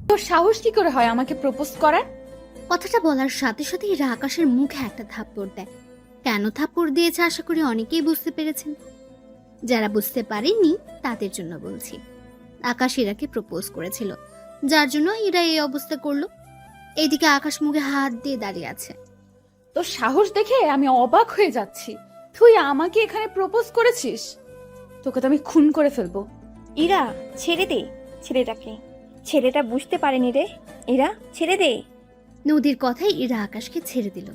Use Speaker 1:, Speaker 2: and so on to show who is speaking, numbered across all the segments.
Speaker 1: তোর সাহস কি করে হয় আমাকে প্রপোজ করার?
Speaker 2: কথাটা বলার সাথে সাথে ইরা আকাশের মুখে একটা থাপ্পড় দেয়। কেন থাপ্পড় দিয়েছে আশা করি অনেকেই বুঝতে পেরেছেন। যারা বুঝতে পারেননি তাদের জন্য বলছি। আকাশ ইরাকে প্রপোজ করেছিল, যার জন্য ইরা এই অবস্থা করলো। এইদিকে আকাশ মুখে হাত দিয়ে দাঁড়িয়ে আছে।
Speaker 1: তোর সাহস দেখে আমি অবাক হয়ে যাচ্ছি। তুই আমাকে এখানে প্রপোজ করেছিস? তোকে তো আমি খুন করে ফেলবো।
Speaker 3: ইরা, ছেড়ে দে ছেলেটাকে। ছেলেটা বুঝতে পারেনি রে। ইরা, ছেড়ে দে।
Speaker 2: নদীর কথাই ইরা আকাশকে ছেড়ে দিল,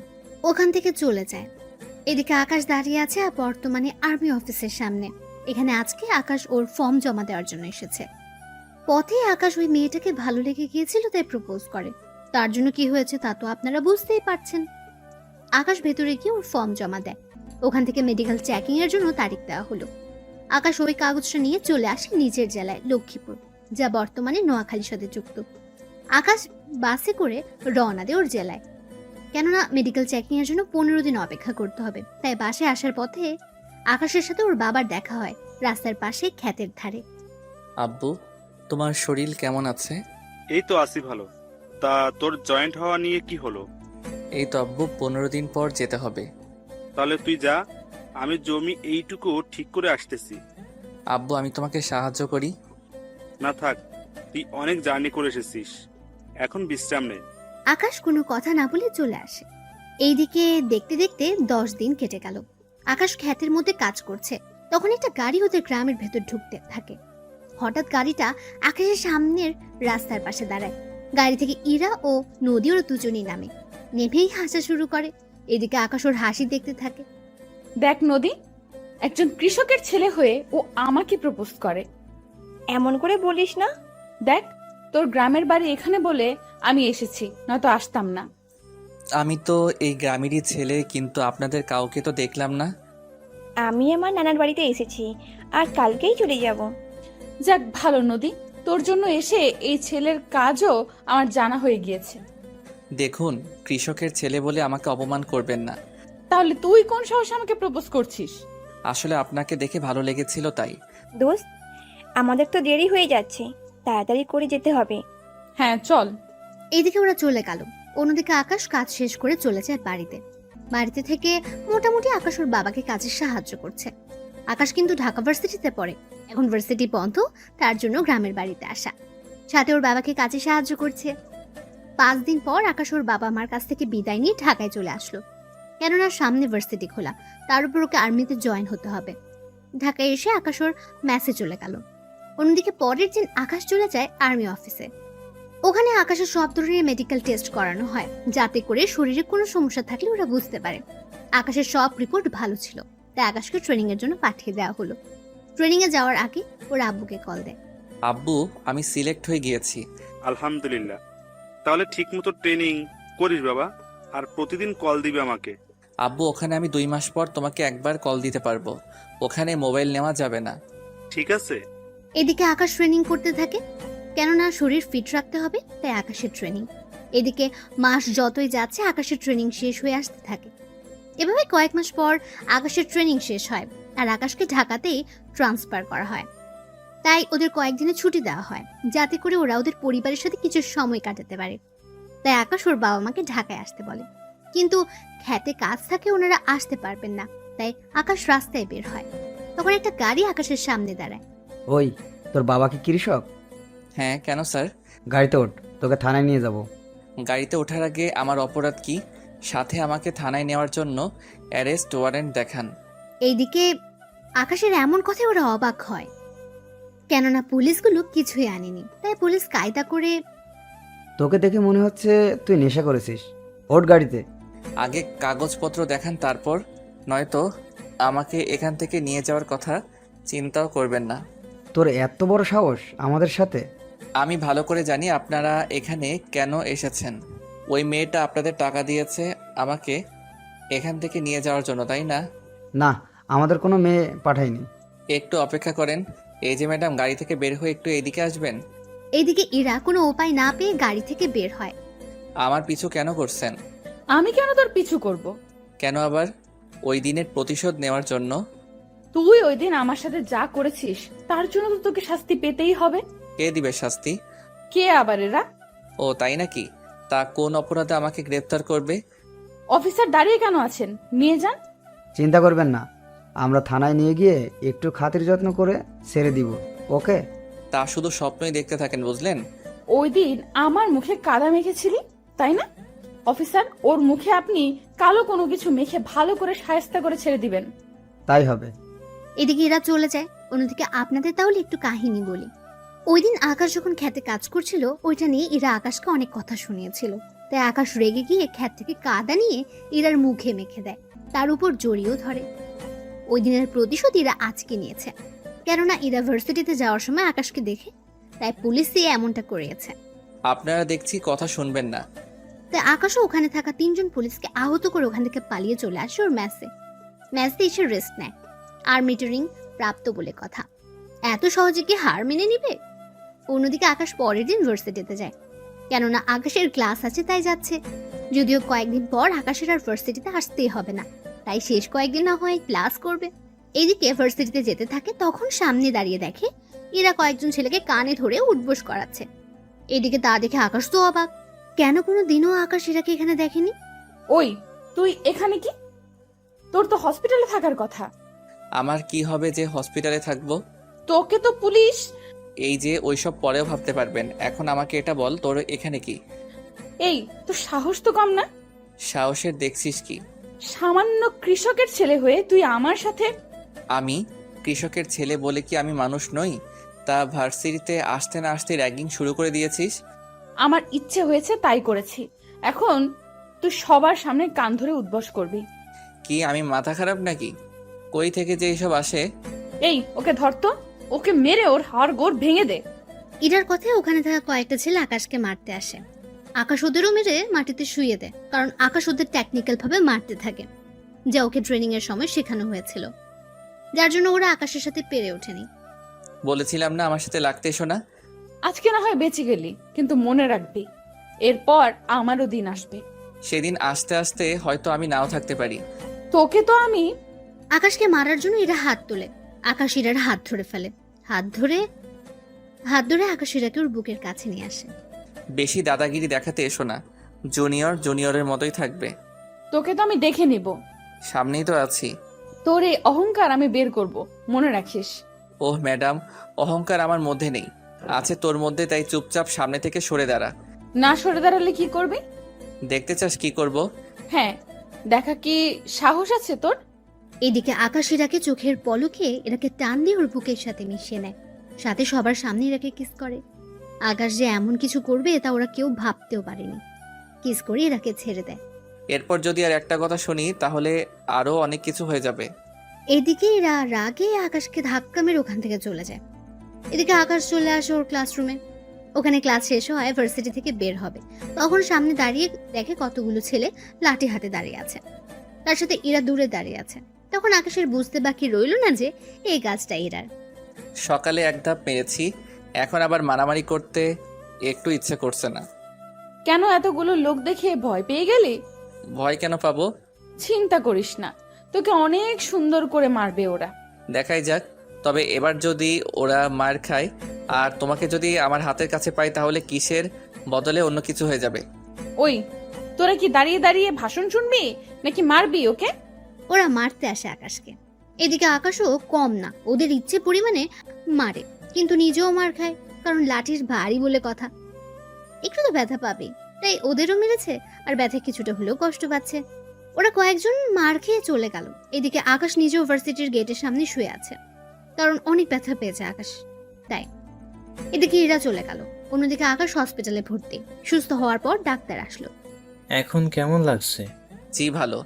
Speaker 2: ওখান থেকে চলে যায়। এদিকে আকাশ দাঁড়িয়ে আছে বর্তমানে আর্মি অফিসের সামনে। এখানে আজকে আকাশ ওর ফর্ম জমা দেওয়ার জন্য এসেছে। পথে আকাশ ওই মেয়েটাকে ভালো লেগে গিয়েছিল, তাই প্রপোজ করে। তার জন্য কি হয়েছে তা তো আপনারা বুঝতেই পারছেন। আকাশ ভেতরে গিয়ে ওর ফর্ম জমা দেয়। ওখান থেকে মেডিকেল চেকিং এর জন্য তারিখ দেওয়া হলো। আকাশ ওই কাগজটা নিয়ে চলে আসে নিজের জেলায় লক্ষ্মীপুর, যা বর্তমানে নোয়াখালীর সাথে যুক্ত। আকাশ বাসে করে রওনা দেয় ওর জেলায়, কেননা মেডিকেল চেকিং এর জন্য 15 দিন অপেক্ষা করতে হবে। তাই বাসে আসার পথে আকাশের সাথে ওর বাবার দেখা হয় রাস্তার পাশে ক্ষেতের ধারে।
Speaker 4: আব্বু, তোমার শরীর কেমন আছে?
Speaker 5: এই তো আছি ভালো। তা তোর জয়েন্ট হওয়া নিয়ে কি হলো?
Speaker 4: এই তো আব্বু, 15 দিন পর যেতে হবে।
Speaker 5: তাহলে তুই যা, আমি জমি এইটুকু ঠিক করে আসতেছি।
Speaker 4: আব্বু, আমি তোমাকে সাহায্য করি।
Speaker 5: না থাক, তুই অনেক জার্নি করে এসেছিস, এখন বিশ্রাম নে।
Speaker 2: আকাশ কোনো কথা না বলে চলে আসে। এইদিকে দেখতে দেখতে 10 দিন কেটে গেল। আকাশ ক্ষেতের মধ্যে কাজ করছে, তখন একটা গাড়ি ওদের গ্রামের ভেতর ঢুকতে থাকে। হঠাৎ গাড়িটা আকাশের সামনের রাস্তার পাশে দাঁড়ায়। গাড়ি থেকে ইরা ও নদী ওরা দুজনেই নামে, নেমেই হাসা শুরু করে। এদিকে আকাশ ওর হাসি দেখতে থাকে।
Speaker 1: দেখ নদী, একজন কৃষকের ছেলে হয়ে ও আমাকে প্রপোজ করে।
Speaker 3: এমন করে বলিস না।
Speaker 1: দেখ, তোর গ্রামের বাড়ি এখানে বলে আমি এসেছি, নয়তো আসতাম না।
Speaker 4: আমি তো এই গ্রামেরই ছেলে, কিন্তু আপনাদের কাউকে তো দেখলাম না।
Speaker 3: আমি আমার নানার বাড়িতে এসেছি, আর কালকেই চলে যাব।
Speaker 1: যাক ভালো নদী, তোর জন্য এসে এই ছেলের কাজও আমার জানা হয়ে গিয়েছে।
Speaker 4: দেখুন, কৃষকের ছেলে বলে আমাকে অপমান করবেন না।
Speaker 1: তাহলে তুই কোন সাহসে আমাকে প্রপোজ করছিস?
Speaker 4: আসলে আপনাকে দেখে ভালো লেগেছিল তাই।
Speaker 3: দোস্ত, আমাদের তো দেরি হয়ে যাচ্ছে, তাড়াতাড়ি করে যেতে হবে।
Speaker 1: হ্যাঁ চল।
Speaker 2: এইদিকে ওরা চলে গেল। অন্যদিকে আকাশ কাজ শেষ করে চলে যায় বাড়িতে। বাড়িতে থেকে মোটামুটি আকাশ ওর বাবাকে কাজে সাহায্য করছে। আকাশ কিন্তু ঢাকা ভার্সিটিতে পড়ে, এখন ভার্সিটি বন্ধ, তার জন্য গ্রামের বাড়িতে আসা। সাথে ওর বাবাকে কাজে সাহায্য করছে। 5 দিন পর আকাশ ওর বাবা মার কাছ থেকে বিদায় নিয়ে ঢাকায় চলে আসলো, কেননা সামনে ভার্সিটি খোলা, তার উপর ওকে আর্মিতে জয়েন হতে হবে। ঢাকায় এসে আকাশ ওর ম্যাসে চলে গেল। অন্যদিকে পরের দিন আকাশ চলে যায় আর্মি অফিসে। ওখানে আকাশের সব ধরনের মেডিকেল টেস্ট করানো হয়, যাতে করে শরীরে কোনো সমস্যা থাকলে ওরা বুঝতে পারে। আকাশের সব রিপোর্ট ভালো ছিল, তাই আকাশকে ট্রেনিং এর জন্য পাঠিয়ে দেওয়া হলো। ট্রেনিং এ যাওয়ার আগে ওর আব্বুকে কল দেয়।
Speaker 4: আব্বু, আমি সিলেক্ট হয়ে গিয়েছি।
Speaker 5: আলহামদুলিল্লাহ। তাহলে ঠিক মতো ট্রেনিং করিস বাবা, আর প্রতিদিন কল দিবে আমাকে।
Speaker 4: আব্বু, ওখানে আমি 2 মাস পর তোমাকে একবার কল দিতে পারবো। ওখানে মোবাইল নেওয়া যাবে না।
Speaker 5: ঠিক আছে।
Speaker 2: এদিকে আকাশ ট্রেনিং করতে থাকে, কেননা শরীর ফিট রাখতে হবে, তাই আকাশের ট্রেনিং। এদিকে মাস যতই যাচ্ছে আকাশের ট্রেনিং শেষ হয়ে আসতে থাকে। এভাবে কয়েক মাস পর আকাশের ট্রেনিং শেষ হয়, আর আকাশকে ঢাকাতেই ট্রান্সফার করা হয়। তাই ওদের কয়েকদিনের ছুটি দেওয়া হয়, যাতে করে ওরা ওদের পরিবারের সাথে কিছু সময় কাটাতে পারে। তাই আকাশ ওর বাবা মাকে ঢাকায় আসতে বলে, কিন্তু খেতে কাজ থাকে, ওনারা আসতে পারবেন না। তাই আকাশ রাস্তায় বের হয়। তখন একটা গাড়ি আকাশের সামনে দাঁড়ায়।
Speaker 6: ওই, তোর বাবা কি কৃষক?
Speaker 4: হ্যাঁ, কেন স্যার?
Speaker 6: গাড়িতে ওঠ, তোকে থানায় নিয়ে যাব।
Speaker 4: গাড়িতে ওঠার আগে আমার অপরাধ কি? সাথে আমাকে থানায় নেওয়ার জন্য অ্যারেস্ট ওয়ারেন্ট দেখান।
Speaker 2: এইদিকে আকাশের এমন কথায় ওরা অবাক হয়, কেননা পুলিশগুলো কিছুই আনেনি। তাই পুলিশ কায়দা করে,
Speaker 6: তোকে দেখে মনে হচ্ছে তুই নেশা করেছিস, ওঠ গাড়িতে।
Speaker 4: আগে কাগজপত্র দেখান, তারপর নয়তো আমাকে এখান থেকে নিয়ে যাওয়ার কথা চিন্তাও করবেন না।
Speaker 6: তোর এত বড় সাহস আমাদের সাথে?
Speaker 4: আমি ভালো করে জানি আপনারা এখানে কেন এসেছেন। ওই মেয়েটা আপনাদের টাকা দিয়েছে আমাকে এখান থেকে নিয়ে যাওয়ার জন্য, তাই না?
Speaker 6: না, আমাদের কোনো মেয়ে পাঠায়নি।
Speaker 4: একটু অপেক্ষা করেন। এই যে ম্যাডাম, গাড়ি থেকে বের হয়ে একটু এদিকে আসবেন।
Speaker 2: এইদিকে ইরা কোনো উপায় না পেয়ে গাড়ি থেকে বের হয়।
Speaker 4: আমার পিছু কেন করছেন?
Speaker 1: আমি কেন তোর পিছু করব?
Speaker 4: কেন আবার? ওই দিনের প্রতিশোধ নেওয়ার জন্য।
Speaker 1: তুই ওই দিন আমার সাথে যা করেছিস তার জন্য তো তোকে শাস্তি পেতেই হবে।
Speaker 4: কে দিবে শাস্তি?
Speaker 1: কে আবার এরা?
Speaker 4: ও তাই নাকি? তা কোন অপরাধে আমাকে গ্রেফতার করবে?
Speaker 1: অফিসার দাঁড়িয়ে কেন আছেন, নিয়ে যান।
Speaker 6: চিন্তা করবেন না, আমরা থানায় নিয়ে গিয়ে একটু খাতির যত্ন করে ছেড়ে দিব। ওকে?
Speaker 4: তা শুধু স্বপ্নই দেখতে থাকেন, বুঝলেন?
Speaker 1: ওই দিন আমার মুখে কাদা মেখেছিলি, তাই না? অফিসার, ওর মুখে আপনি কালো কোনো কিছু মেখে ভালো করে শায়েস্তা করে ছেড়ে দিবেন।
Speaker 6: তাই হবে।
Speaker 2: এদিকে এরা চলে যায়। অন্যদিকে আপনাদের তাহলে একটু কাহিনী বলি। ওই দিন আকাশ যখন খ্যাতে কাজ করছিল, ওইটা নিয়ে এরা আকাশকে অনেক কথা শুনিয়েছিল। তাই আকাশ রেগে গিয়ে খ্যাত থেকে কাদা নিয়ে ইরার মুখে মেখে দেয়, তার উপর জড়িয়েও ধরে। ওই দিনের প্রতিশোধ ইরা আজকে নিয়েছে, কেননা ইরা ভার্সিটিতে যাওয়ার সময় আকাশকে দেখে, তাই পুলিশ দিয়ে এমনটা করিয়েছে।
Speaker 4: আপনারা দেখছি কথা শুনবেন না।
Speaker 2: তাই আকাশও ওখানে থাকা 3জন পুলিশকে আহত করে ওখান থেকে পালিয়ে চলে আসে ওর ম্যাচে এসে রেস্ট নেয়। আর্মিটারিং প্রাপ্ত বলে কথা, এত সহজে কি হার মেনে নিবে? অন্যদিকে আকাশ পরের দিন ভার্সিটিতে যায়, কেননা আকাশের ক্লাস আছে তাই যাচ্ছে। যদিও কয়েকদিন পর আকাশের আর ভার্সিটিতে আসতেই হবে না, তাই শেষ কয়েকদিন না হয় ক্লাস করবে। এদিকে ভার্সিটিতে যেতে থাকে, তখন সামনে দাঁড়িয়ে দেখে এরা কয়েকজন ছেলেকে কানে ধরে উঠবোস করাচ্ছে। এদিকে তা দেখে আকাশ তো অবাক, কেন কোনো দিনও আকাশ এরাকে এখানে দেখেনি।
Speaker 1: ওই, তুই এখানে কি? তোর তো হসপিটালে থাকার কথা।
Speaker 4: আমার কি হবে যে হসপিটালে থাকবো?
Speaker 1: তোকে তো পুলিশ।
Speaker 4: এই যে ওইসব পরেও ভাবতে পারবেন, এখন আমাকে এটা বল, তোর এখানে কি?
Speaker 1: এই, তোর সাহস তো কম না।
Speaker 4: সাহসের দেখছিস কি?
Speaker 1: সামান্য কৃষকের ছেলে হয়ে তুই আমার সাথে।
Speaker 4: আমি কৃষকের ছেলে বলে কি আমি মানুষ নই? তা ভার্সিটিতে আসতে না আসতে র্যাগিং শুরু করে দিয়েছিস।
Speaker 1: আমার ইচ্ছে হয়েছে তাই করেছি, এখন তুই সবার সামনে কান ধরে উদ্বস করবি।
Speaker 4: কি আমি মাথা খারাপ নাকি? কই থেকে যে এইসব আসে?
Speaker 1: এই, ওকে ধরতো, ওকে মেরে ওর হাড় গোড় ভেঙে দে।
Speaker 2: ইরার কথায় ওখানে থাকা কয়েকটা ছেলে আকাশকে মারতে আসে। আকাশ ওদেরও মেরে মাটিতে শুইয়ে দেয়, কারণ আকাশ ওদের টেকনিক্যাল ভাবে মারতে থাকে, যা ওকে ট্রেনিং এর সময় শেখানো হয়েছিল, যার জন্য ওরা আকাশের সাথে পেরে ওঠেনি।
Speaker 4: বলেছিলাম না আমার সাথে লাগতে এসো না।
Speaker 1: আজকে না হয় বেঁচে গেলি, কিন্তু মনে রাখবি এরপর আমারও দিন আসবে।
Speaker 4: সেদিন আসতে আসতে হয়তো আমি নাও থাকতে পারি।
Speaker 1: তোকে তো আমি।
Speaker 2: আকাশকে মারার জন্য এরা হাত তোলে। আকাশ ইরার হাত ধরে ফেলে, হাত ধরে আকাশ ইরাকে ওর বুকের কাছে নিয়ে আসে।
Speaker 4: বেশি দাদাগিরি দেখাতে এসো না, জুনিয়রের মতোই থাকবে।
Speaker 1: তোকে তো আমি দেখে নিব,
Speaker 4: সামনেই তো আছি।
Speaker 1: তোর এই অহংকার আমি বের করব, মনে রাখিস।
Speaker 4: ওহ ম্যাডাম, অহংকার আমার মধ্যে নেই, আছে তোর মধ্যে, তাই চুপচাপ সামনে থেকে সরে দাঁড়া।
Speaker 1: না সরে দাঁড়ালে কি করবি?
Speaker 4: দেখতে চাস কি করব?
Speaker 1: হ্যাঁ, দেখা কি সাহস আছে তোর?
Speaker 2: এদিকে আকাশ ইরাকে চোখের পলকে এরাকে টান দিয়ে ওর বুকের সাথে মিশিয়ে নেয়, সাথে সবার সামনে এরাকে কিস করে। আকাশ যে এমন কিছু করবে তা ওরা কেউ ভাবতেও পারেনি। কিস করে এরাকে ছেড়ে দেয়।
Speaker 4: এরপর যদি আর একটা কথা শুনি তাহলে আরো অনেক কিছু হয়ে যাবে।
Speaker 2: এদিকে এরা রাগে আকাশকে ধাক্কা মেরে ওখান থেকে চলে যায়। এদিকে আকাশ চলে আসে ওর ক্লাসরুমে। ওখানে ক্লাস শেষ হয়, ভার্সিটি থেকে বের হবে, তখন সামনে দাঁড়িয়ে দেখে কতগুলো ছেলে লাঠি হাতে দাঁড়িয়ে আছে, তার সাথে ইরা দূরে দাঁড়িয়ে আছে। তখন আকাশের বুঝতে বাকি রইল না যে এই কাজটা ইরার।
Speaker 4: সকালে এক ধাপ মেরেছি, এখন আবার মারামারি করতে একটু ইচ্ছে করছে না।
Speaker 1: কেন এতগুলো লোক দেখে ভয় পেয়ে গেলি?
Speaker 4: ভয় কেন পাবো?
Speaker 1: চিন্তা করিস না, তোকে অনেক সুন্দর করে মারবে ওরা।
Speaker 4: দেখাই যাক। তবে এবার যদি ওরা মার খায় আর তোমাকে যদি আমার হাতের কাছে পাই তাহলে কিসের বদলে অন্য কিছু হয়ে যাবে।
Speaker 1: ওই, তোরা কি দাঁড়িয়ে দাঁড়িয়ে ভাষণ শুনবি নাকি মারবি ওকে?
Speaker 2: ওরা মারতে আসে আকাশকে। এদিকে আকাশও কম না, ওদের ইচ্ছে পরিমাণে মারে, কিন্তু নিজেও মার খায়, কারণ লাঠির ভারী বলে কথা, একটু তো ব্যথা পাবে, তাই ওদেরও মেরেছে আর ব্যথা কিছুটা হলেও কষ্ট পাচ্ছে। ওরা কয়েকজন মার খেয়ে চলে গেল। এদিকে আকাশ নিজেও ভার্সিটির গেটের সামনে শুয়ে আছে, কারণ অনেক ব্যথা পেয়েছে আকাশ, তাই। এদিকে এরা চলে গেল। অন্যদিকে আকাশ হসপিটালে ভর্তি। সুস্থ হওয়ার পর ডাক্তার আসলো।
Speaker 7: এখন কেমন লাগছে?
Speaker 4: জি ভালো।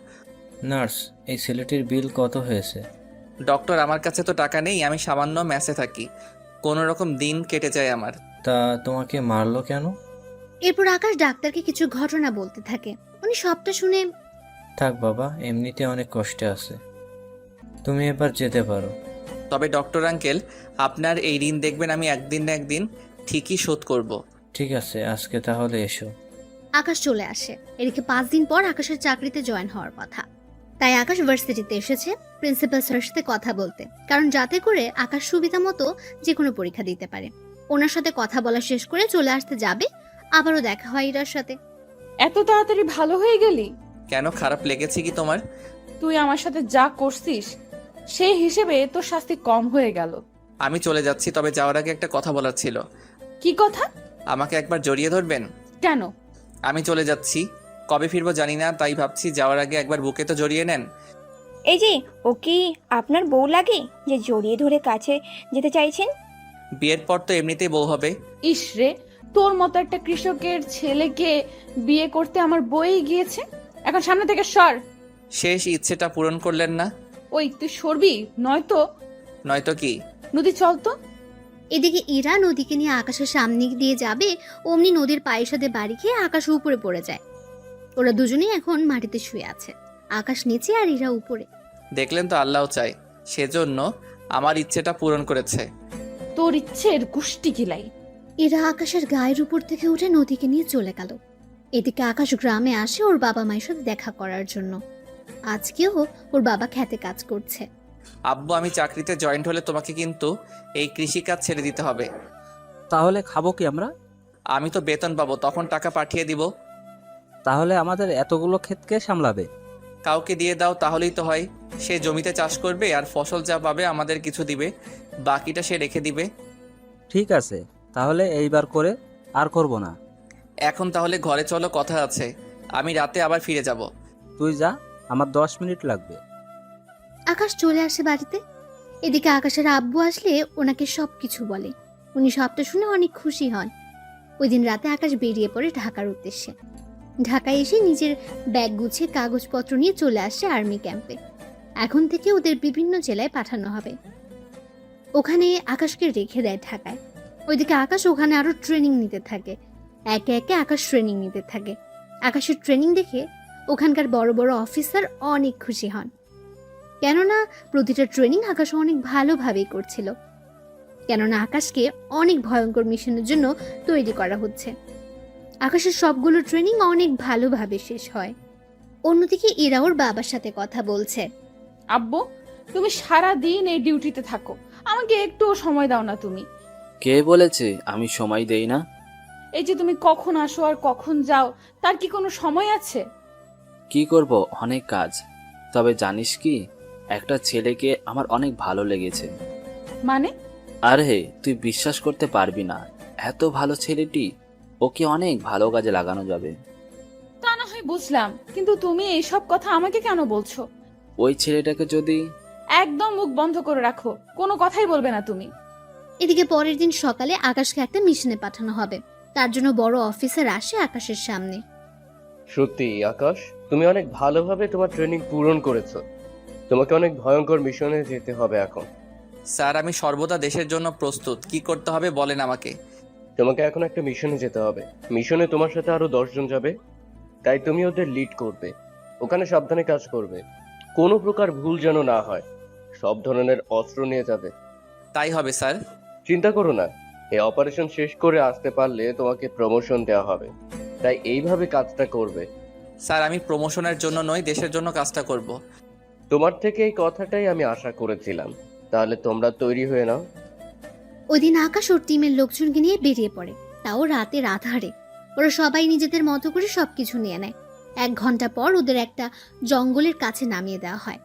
Speaker 7: নার্স, এই ছেলেটির বিল কত হয়েছে?
Speaker 4: ডক্টর, আমার কাছে তো টাকা নেই, আমি সামান্য ম্যাচে থাকি, কোনো রকম দিন কেটে যায় আমার।
Speaker 7: তা তোমাকে মারলো কেন?
Speaker 2: এরপর আকাশ ডাক্তারকে কিছু ঘটনা বলতে থাকে। উনি সবটা শুনে,
Speaker 7: থাক বাবা, এমনিতে অনেক কষ্টে আছে, তুমি এবার যেতে পারো।
Speaker 4: তবে ডক্টর আঙ্কেল, আপনার এই ঋণ দেখবেন আমি একদিন না একদিন ঠিকই শোধ করব।
Speaker 7: ঠিক আছে, আজকে তাহলে এসো।
Speaker 2: আকাশ চলে আসে। এদিকে 5 দিন পর আকাশের চাকরিতে জয়েন হওয়ার কথা, তাই আকাশ ভার্সিটিতে এসেছে প্রিন্সিপাল স্যারের সাথে কথা বলতে, কারণ যাতে করে আকাশ সুবিধা মতো যে কোনো পরীক্ষা দিতে পারে। ওনার সাথে কথা বলা শেষ করে চলে আসতে যাবে, আবারও দেখা হয় ইরার সাথে।
Speaker 1: এত তাড়াতাড়ি ভালো হয়ে গেলি?
Speaker 4: কেন, খারাপ লেগেছে কি তোমার?
Speaker 1: তুই আমার সাথে যা করছিস সেই হিসেবে তোর শাস্তি কম হয়ে গেল।
Speaker 4: আমি চলে যাচ্ছি, তবে যাওয়ার আগে একটা কথা বলার ছিল।
Speaker 1: কি কথা?
Speaker 4: আমাকে একবার জড়িয়ে ধরবেন?
Speaker 1: কেন?
Speaker 4: আমি চলে যাচ্ছি, কবে ফিরবো জানি না, তাই ভাবছি যাওয়ার আগে একবার বুকে তো জড়িয়ে নেন।
Speaker 3: এই যে, ও কি আপনার বউ লাগে যে জড়িয়ে ধরে কাছে যেতে চাইছেন?
Speaker 4: বিয়ের পর তো এমনিতেই বউ হবে।
Speaker 1: ইস রে, তোর মতো একটা কৃষকের ছেলেকে বিয়ে করতে আমার বই গিয়েছে। এখন সামনে থেকে সর।
Speaker 4: শেষ ইচ্ছেটা পূরণ করলেন না?
Speaker 1: ওই তুই সরবি, নয়তো
Speaker 4: নয়তো কি?
Speaker 1: নদী চল তো।
Speaker 2: এদিকে ইরা নদীকে নিয়ে আকাশের সামনে দিয়ে যাবে, অমনি নদীর পায়ের সাথে বাড়ি খেয়ে আকাশ উপরে পড়ে যায়। ওরা দুজনেই এখন মাটিতে শুয়ে আছে, আকাশ নিচে আর ইরা উপরে।
Speaker 4: দেখলেন তো, আল্লাহ চাই, সেজন্য আমার ইচ্ছেটা পূরণ করেছে।
Speaker 1: তোর ইচ্ছের গুষ্টি কিলাই।
Speaker 2: ইরা আকাশের গায়ের উপর থেকে উঠে নদীকে নিয়ে চলে গেল। এদিকে আকাশ গ্রামে আসে ওর বাবা মায়ের সাথে দেখা করার জন্য। আজকেও ওর বাবা খেতে কাজ করছে।
Speaker 4: আব্বু, আমি চাকরিতে জয়েন্ট হলে তোমাকে কিন্তু এই কৃষিকাজ ছেড়ে দিতে হবে।
Speaker 8: তাহলে খাবো কি আমরা?
Speaker 4: আমি তো বেতন পাবো, তখন টাকা পাঠিয়ে দিব।
Speaker 8: তাহলে আমাদের এতগুলো ক্ষেতকে সামলাবে?
Speaker 4: কাউকে দিয়ে দাও, তাহলেই তো হয়। সে জমিতে চাষ করবে আর ফসল যা পাবে আমাদের কিছু দিবে, বাকিটা সে রেখে দিবে।
Speaker 8: ঠিক আছে, তাহলে এইবার করে আর করব না।
Speaker 4: এখন তাহলে ঘরে চলো, কথা আছে। আমি রাতে আবার ফিরে যাব।
Speaker 8: তুই যা, আমার 10 মিনিট লাগবে।
Speaker 2: আকাশ চলে আসে বাড়িতে। এদিকে আকাশের আব্বু আসলে ওনাকে সবকিছু বলে। উনি সবটা শুনে অনেক খুশি হন। ওই দিন রাতে আকাশ বেরিয়ে পড়ে ঢাকার উদ্দেশ্যে। ঢাকায় এসে নিজের ব্যাগ গুছিয়ে কাগজপত্র নিয়ে চলে আসে আর্মি ক্যাম্পে। এখন থেকে ওদের বিভিন্ন জেলায় পাঠানো হবে। ওখানে আকাশকে রেখে দেয় ঢাকায়। ওইদিকে আকাশ ওখানে আরো ট্রেনিং নিতে থাকে। একে একে আকাশ ট্রেনিং নিতে থাকে। আকাশের ট্রেনিং দেখে ওখানকার বড় বড় অফিসার অনেক খুশি হন, কেননা প্রতিটা ট্রেনিং আকাশ অনেক ভালোভাবেই করছিল। কেননা আকাশকে অনেক ভয়ঙ্কর মিশনের জন্য তৈরি করা হচ্ছে। আকাশের সবগুলো ট্রেনিং অনেক ভালোভাবে শেষ হয়। অন্যদিকে ইরা ওর বাবার সাথে কথা বলছে।
Speaker 1: আব্বু, তুমি সারা দিন এই ডিউটিতে থাকো, আমাকে একটুও সময় দাও না তুমি?
Speaker 9: কে বলেছে আমি সময় দেই না?
Speaker 1: এই যে তুমি কখন আসো আর কখন যাও, তার কি কোনো সময় আছে?
Speaker 9: কি করব, অনেক কাজ। তবে জানিস কি, একটা ছেলেকে আমার অনেক ভালো লেগেছে।
Speaker 1: মানে?
Speaker 9: আরে তুই বিশ্বাস করতে পারবি না, এত ভালো ছেলেটি, ওকে অনেক ভালো কাজে লাগানো যাবে।
Speaker 1: তা না হয় বুঝলাম, কিন্তু তুমি এইসব কথা আমাকে কেন বলছো?
Speaker 9: ওই ছেলেটাকে যদি...
Speaker 1: একদম মুখ বন্ধ করে রাখো, কোনো কথাই বলবে না তুমি।
Speaker 2: এদিকে পরের দিন সকালে আকাশকে একটা মিশনে পাঠানো হবে। তার জন্য বড় অফিসার আসে আকাশের সামনে।
Speaker 10: সত্যি আকাশ, তুমি অনেক ভালোভাবে তোমার ট্রেনিং পূরণ করেছো। তোমাকে অনেক ভয়ঙ্কর মিশনে যেতে হবে এখন।
Speaker 4: স্যার, আমি সর্বদা দেশের জন্য প্রস্তুত। কি করতে হবে বলেন আমাকে।
Speaker 10: তোমাকে এখন একটা মিশনে যেতে হবে। মিশনে তোমার সাথে আরো 10 জন যাবে, তাই তুমি ওদের লিড করবে। ওখানে সাবধানে কাজ করবে, কোনো প্রকার ভুল যেন না হয়। সব ধরনের অস্ত্র নিয়ে যাবে।
Speaker 4: তাই হবে স্যার।
Speaker 10: চিন্তা করো না, এই অপারেশন শেষ করে আসতে পারলে তোমাকে প্রমোশন দেওয়া হবে, তাই এইভাবে কাজটা করবে।
Speaker 4: স্যার, আমি প্রমোশনের জন্য নয়, দেশের জন্য কাজটা করব।
Speaker 10: তোমার থেকে এই কথাটাই আমি আশা করেছিলাম। তাহলে তোমরা তৈরি হয়ে নাও।
Speaker 2: ওই দিন আকাশ ওর টিমের লোকজনকে নিয়ে বেরিয়ে পড়ে, তাও রাতের আধারে। ওরা সবাই নিজেদের মতো করে সবকিছু নিয়ে নেয়। 1 ঘন্টা পর ওদের একটা জঙ্গলের কাছে নামিয়ে দেওয়া হয়।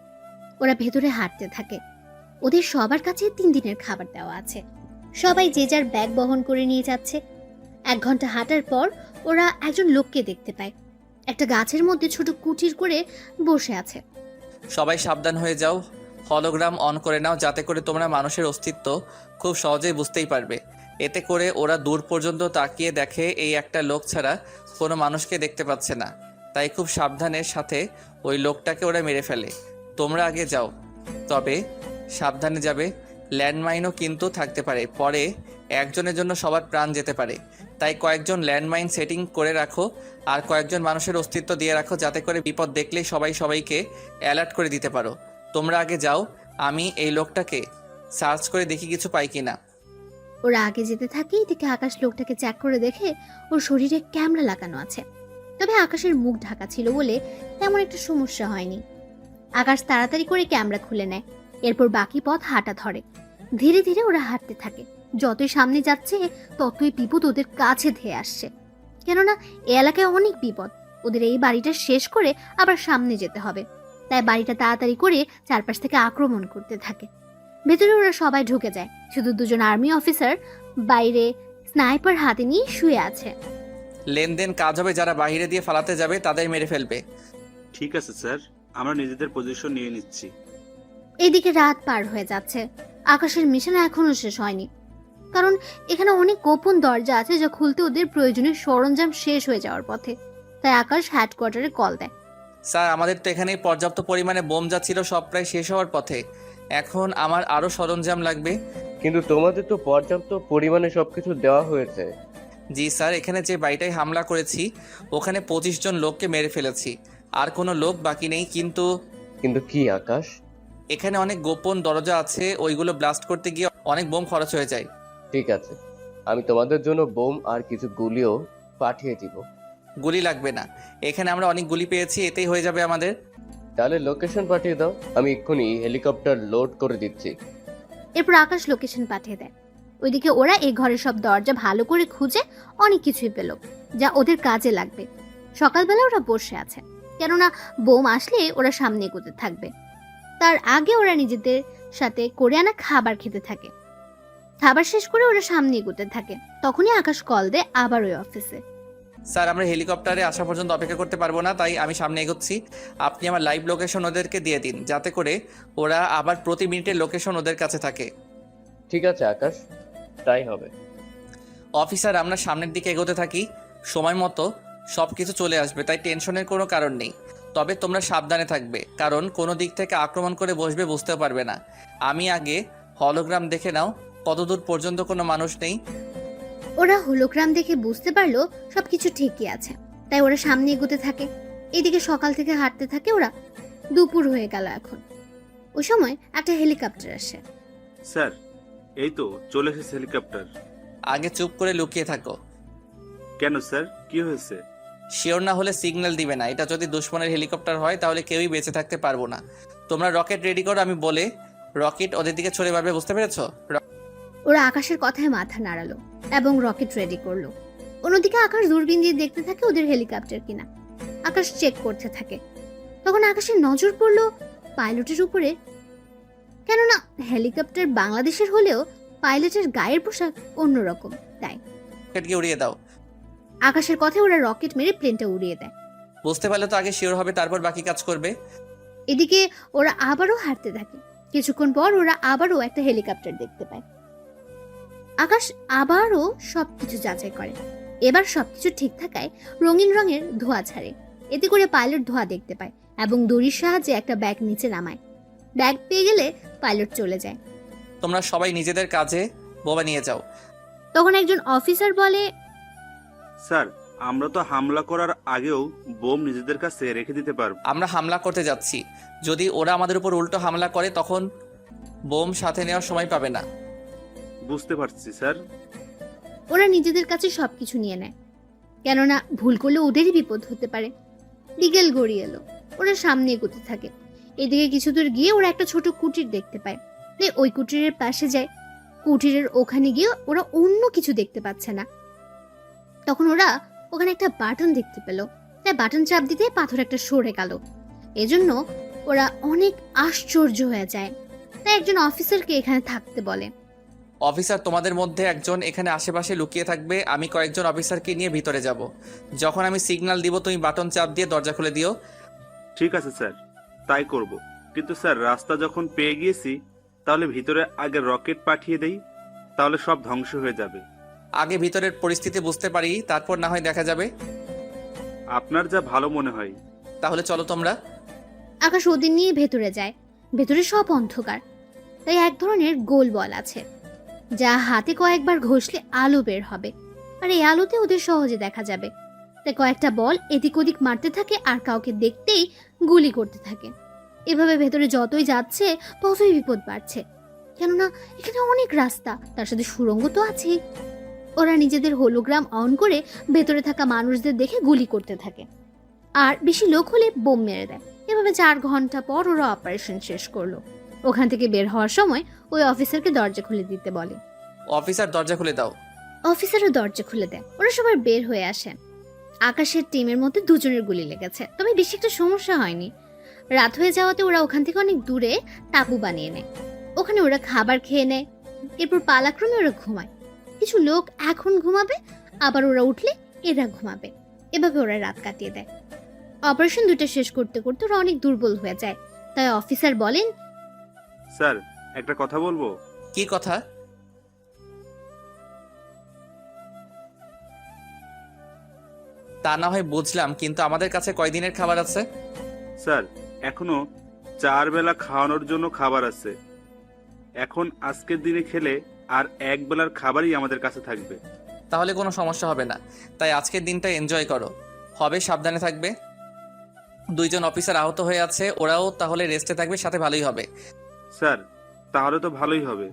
Speaker 2: ওরা ভেতরে হাঁটতে থাকে। ওদের সবার কাছে 3 দিনের খাবার দেওয়া আছে। সবাই যে যার ব্যাগ বহন করে নিয়ে যাচ্ছে। 1 ঘন্টা হাঁটার পর ওরা একজন লোককে দেখতে পায়। একটা গাছের মধ্যে ছোট কুটির করে বসে আছে।
Speaker 4: সবাই সাবধান হয়ে যাও, হলোগ্রাম অন করে নাও, যাতে করে তোমরা মানুষের অস্তিত্ব খুব সহজেই বুঝতেই পারবে। এতে করে ওরা দূর পর্যন্ত তাকিয়ে দেখে এই একটা লোক ছাড়া কোনো মানুষকে দেখতে পাচ্ছে না। তাই খুব সাবধানের সাথে ওই লোকটাকে ওরা মেরে ফেলে। তোমরা আগে যাও, তবে সাবধানে যাবে। ল্যান্ডমাইনও কিন্তু থাকতে পারে, পরে একজনের জন্য সবার প্রাণ যেতে পারে। তাই কয়েকজন ল্যান্ডমাইন সেটিং করে রাখো আর কয়েকজন মানুষের অস্তিত্ব দিয়ে রাখো, যাতে করে বিপদ দেখলেই সবাই সবাইকে অ্যালার্ট করে দিতে পারো। তোমরা আগে যাও, আমি এই লোকটাকে সার্চ করে দেখি কিছু পাই কিনা।
Speaker 2: ওরা আগে যেতে থাকে। এদিকে আকাশ লোকটাকে চেক করে দেখে ওর শরীরে ক্যামেরা লাগানো আছে। তবে আকাশের মুখ ঢাকা ছিল বলে তেমন একটা সমস্যা হয়নি। আকাশ তাড়াতাড়ি করে ক্যামেরা খুলে নেয়। এরপর বাকি পথ হাঁটা ধরে। ধীরে ধীরে ওরা হাঁটতে থাকে। যতই সামনে যাচ্ছে ততই বিপদ ওদের কাছে ধেয়ে আসছে। কেননা এ এলাকায় অনেক বিপদ। ওদের এই বাড়িটা শেষ করে আবার সামনে যেতে হবে। তাই বাড়িটা তাড়াতাড়ি করে চারপাশ থেকে আক্রমণ করতে থাকে। ভেতরে ওরা সবাই ঢুকে যায়, শুধু দুজন আর্মি অফিসার বাইরে স্নাইপার হাতে নিয়ে শুয়ে আছে।
Speaker 4: লেনদেন কাজ হবে, যারা বাইরে দিয়ে ফালাতে যাবে তাদের মেরে ফেলবে।
Speaker 5: ঠিক আছে স্যার, আমরা নিজেদের পজিশন নিয়ে নিচ্ছি।
Speaker 2: এদিকে রাত পার হয়ে যাচ্ছে। আকাশের মিশন এখনো শেষ হয়নি, কারণ এখানে অনেক গোপন দরজা আছে যা খুলতে ওদের প্রয়োজনীয় সরঞ্জাম শেষ হয়ে যাওয়ার পথে। তাই আকাশ হেডকোয়ার্টারে কল দেয়।
Speaker 4: স্যার, আমাদের তো এখানে পর্যাপ্ত পরিমাণে বোম যা ছিল সব প্রায় শেষ হওয়ার পথে। এখন আমার আরও সরঞ্জাম লাগবে।
Speaker 10: কিন্তু তোমাদের তো পর্যাপ্ত পরিমাণে সবকিছু দেওয়া হয়েছে।
Speaker 4: জি স্যার, এখানে যে বাড়িটায় হামলা করেছি ওখানে 25 জন লোককে মেরে ফেলেছি, আর কোনো লোক বাকি নেই। কিন্তু
Speaker 10: কিন্তু কি আকাশ?
Speaker 4: এখানে অনেক গোপন দরজা আছে, ওইগুলো ব্লাস্ট করতে গিয়ে অনেক বোম খরচ হয়ে যায়।
Speaker 10: ঠিক আছে, আমি তোমাদের জন্য বোম আর কিছু গুলিও পাঠিয়ে দিব।
Speaker 4: গুলি লাগবে না, এখানে আমরা অনেক গুলি পেয়েছি, এতেই হয়ে যাবে আমাদের।
Speaker 10: তাহলে লোকেশন পাঠিয়ে দাও, আমি এক্ষুনি হেলিকপ্টার লোড করে দিচ্ছি।
Speaker 2: এরপর আকাশ লোকেশন পাঠিয়ে দেয়। ওইদিকে ওরা এই ঘরের সব দরজা ভালো করে খুঁজে অনেক কিছুই পেল যা ওদের কাজে লাগবে। সকালবেলা ওরা বসে আছে, কেননা বোম আসলে ওরা সামনে এগোতে থাকবে। তার আগে ওরা নিজেদের সাথে করে আনা খাবার খেতে থাকে। খাবার শেষ করে ওরা সামনে এগোতে থাকে। তখনই আকাশ কল দেয় আবার ওই অফিসে।
Speaker 4: স্যার, আমরা হেলিকপ্টারে আসা পর্যন্ত অপেক্ষা করতে পারবো না, তাই আমি সামনে এগোচ্ছি। আপনি আমার লাইভ লোকেশন ওদেরকে দিয়ে দিন, যাতে করে ওরা আবার প্রতি মিনিটের লোকেশন ওদের কাছে থাকে।
Speaker 10: ঠিক আছে আকাশ, তাই হবে।
Speaker 4: অফিসার, আমরা সামনের দিকে এগোতে থাকি, সময় মতো সব কিছু চলে আসবে, তাই টেনশনের কোনো কারণ নেই। তবে তোমরা সাবধানে থাকবে, কারণ কোনো দিক থেকে আক্রমণ করে বসবে বুঝতে পারবে না। আমি আগে হলোগ্রাম দেখে নাও কতদূর পর্যন্ত কোনো মানুষ নেই।
Speaker 2: ওরা হোলোগ্রাম দেখে বুঝতে পারলো সবকিছু ঠিকই আছে, তাই ওরা সামনে এগোতে থাকে। এদিকে সকাল থেকে হাঁটতে থাকে ওরা। দুপুর হয়ে গেল এখন। ওই সময় একটা হেলিকপ্টার আসে।
Speaker 5: স্যার, এই তো চলে এসেছে হেলিকপ্টার।
Speaker 4: আগে চুপ করে লুকিয়ে থাকো।
Speaker 5: কেন স্যার, কি হয়েছে?
Speaker 4: শিওর না হলে সিগন্যাল দিবে না। এটা যদি দুশ্মনের হেলিকপ্টার হয় তাহলে কেউই বেঁচে থাকতে পারবো না। তোমরা রকেট রেডি করো, আমি বলে রকেট ওদের দিকে ছড়ে মারবে, বুঝতে পেরেছো?
Speaker 2: ওরা আকাশের কথায় মাথা নাড়ালো এবং রকেট রেডি করলো। অন্যদিকে আকাশ দূরবীন দিয়ে দেখতে থাকে ওদের হেলিকপ্টার কিনা। আকাশ চেক করতে থাকে। তখন আকাশের নজর পড়লো পাইলটের উপরে। কেননা হেলিকপ্টার বাংলাদেশের হলেও পাইলটের গায়ের পোশাক অন্যরকম, তাই
Speaker 4: রকেটকে উড়িয়ে দাও।
Speaker 2: আকাশের কথায় ওরা রকেট মেরে প্লেনটা উড়িয়ে দেয়।
Speaker 4: বুঝতে পারলে তো আগে শিওর হবে, তারপর বাকি কাজ করবে।
Speaker 2: এদিকে ওরা আবারও হাঁটতে থাকে। কিছুক্ষণ পর ওরা আবারও একটা হেলিকপ্টার দেখতে পায়। আকাশ আবারও সবকিছু যাচাই করে। এবার সবকিছু ঠিক থাকায় রঙিন রঙের ধোঁয়া ছাড়ে। এতে করে পাইলট ধোঁয়া দেখতে পায় এবং দড়ির সাহায্যে একটা ব্যাগ নিচে নামায়। ব্যাগ পেয়ে গেলে পাইলট চলে যায়।
Speaker 4: তোমরা সবাই নিজেদের কাজে বোমা নিয়ে যাও।
Speaker 2: তখন একজন অফিসার বলে,
Speaker 5: স্যার, আমরা তো হামলা করার আগেও বোম নিজেদের কাছে রেখে দিতে পারবো।
Speaker 4: আমরা হামলা করতে যাচ্ছি, যদি ওরা আমাদের উপর উল্টো হামলা করে তখন বোম সাথে নেওয়ার সময় পাবে না।
Speaker 5: বুঝতে পারছি স্যার।
Speaker 2: ওরা নিজেদের কাছে সবকিছু নিয়ে নেয়, কেননা ভুল করলে ওদেরই বিপদ হতে পারে। বিকেল গড়িয়ে এলো। ওরা সামনে এগোতে থাকে। এদিকে কিছু দূর গিয়ে ওরা একটা ছোট কুটির দেখতে পায়। তাই ওই কুটিরের পাশে যায়। কুটিরের ওখানে গিয়ে ওরা অন্য কিছু দেখতে পাচ্ছে না। তখন ওরা ওখানে একটা বাটন দেখতে পেল। তাই বাটন চাপ দিতে পাথর একটা সরে গেল। এজন্য ওরা অনেক আশ্চর্য হয়ে যায়। তাই একজন অফিসারকে এখানে থাকতে বলে।
Speaker 4: অফিসার, তোমাদের মধ্যে একজন এখানে আশেপাশে লুকিয়ে থাকবে, আমি কয়েকজন অফিসারকে নিয়ে ভিতরে যাব। যখন আমি সিগন্যাল দিব তুমি বাটন চাপ দিয়ে দরজা খুলে দিও।
Speaker 5: ঠিক আছে স্যার, তাই করব। কিন্তু স্যার, রাস্তা যখন পেয়ে গিয়েছি তাহলে ভিতরে আগে রকেট পাঠিয়ে দেই, তাহলে সব ধ্বংস হয়ে যাবে।
Speaker 4: আগে ভিতরের পরিস্থিতি বুঝতে পারি, তারপর না হয় দেখা যাবে।
Speaker 5: আপনার যা ভালো মনে হয়।
Speaker 4: তাহলে চলো তোমরা।
Speaker 2: আকাশ ওদের নিয়ে ভেতরে যায়। ভেতরে সব অন্ধকার। তাই এক ধরনের গোল বল আছে, যা হাতে কয়েকবার ঘষলে আলো বের হবে, আর এই আলোতে ওদের সহজে দেখা যাবে। তাই কয়েকটা বল এদিক ওদিক মারতে থাকে আর কাউকে দেখতেই গুলি করতে থাকে। এভাবে ভেতরে যতই যাচ্ছে ততই বিপদ বাড়ছে, কেননা এখানে অনেক রাস্তা, তার সাথে সুড়ঙ্গ তো আছেই। ওরা নিজেদের হোলোগ্রাম অন করে ভেতরে থাকা মানুষদের দেখে গুলি করতে থাকে, আর বেশি লোক হলে বোম মেরে দেয়। এভাবে 4 ঘন্টা পর ওরা অপারেশন শেষ করলো। ওখান থেকে বের হওয়ার সময় ওই অফিসারকে দরজা খুলে দিতে বলে।
Speaker 4: অফিসার দরজা খুলে দাও।
Speaker 2: অফিসারও দরজা খুলে দেয়। ওরা সবাই বের হয়ে আসে। আকাশের টিমের মধ্যে দুজনের গুলি লেগেছে, তবে বেশি একটা সমস্যা হয়নি। রাত হয়ে যাওয়াতে ওরা ওখান থেকে অনেক দূরে তাঁবু বানিয়ে নেয়। ওখানে ওরা খাবার খেয়ে নেয়। এরপর পালাক্রমে ওরা ঘুমায়। কিছু লোক এখন ঘুমাবে, আবার ওরা উঠলে এরা ঘুমাবে। এভাবে ওরা রাত কাটিয়ে দেয়। অপারেশন 2টা শেষ করতে করতে ওরা অনেক দুর্বল হয়ে যায়। তাই অফিসার বলেন,
Speaker 5: স্যার একটা কথা বলবো।
Speaker 4: কি কথা? তা না হয় বুঝলাম, কিন্তু আমাদের কাছে কয়দিনের খাবার আছে?
Speaker 5: স্যার এখনো 4 বেলা খাওয়ানোর জন্য খাবার আছে। এখন আজকের দিনে খেলে আর 1 বেলার খাবারই আমাদের কাছে থাকবে।
Speaker 4: তাহলে কোনো সমস্যা হবে না। তাই আজকের দিনটা এনজয় করো। হবে, সাবধানে থাকবে। 2 জন অফিসার আহত হয়ে আছে, ওরাও তাহলে রেস্টে থাকবে, সাথে ভালোই হবে।
Speaker 5: স্যার তাহলে তো ভালোই হবে।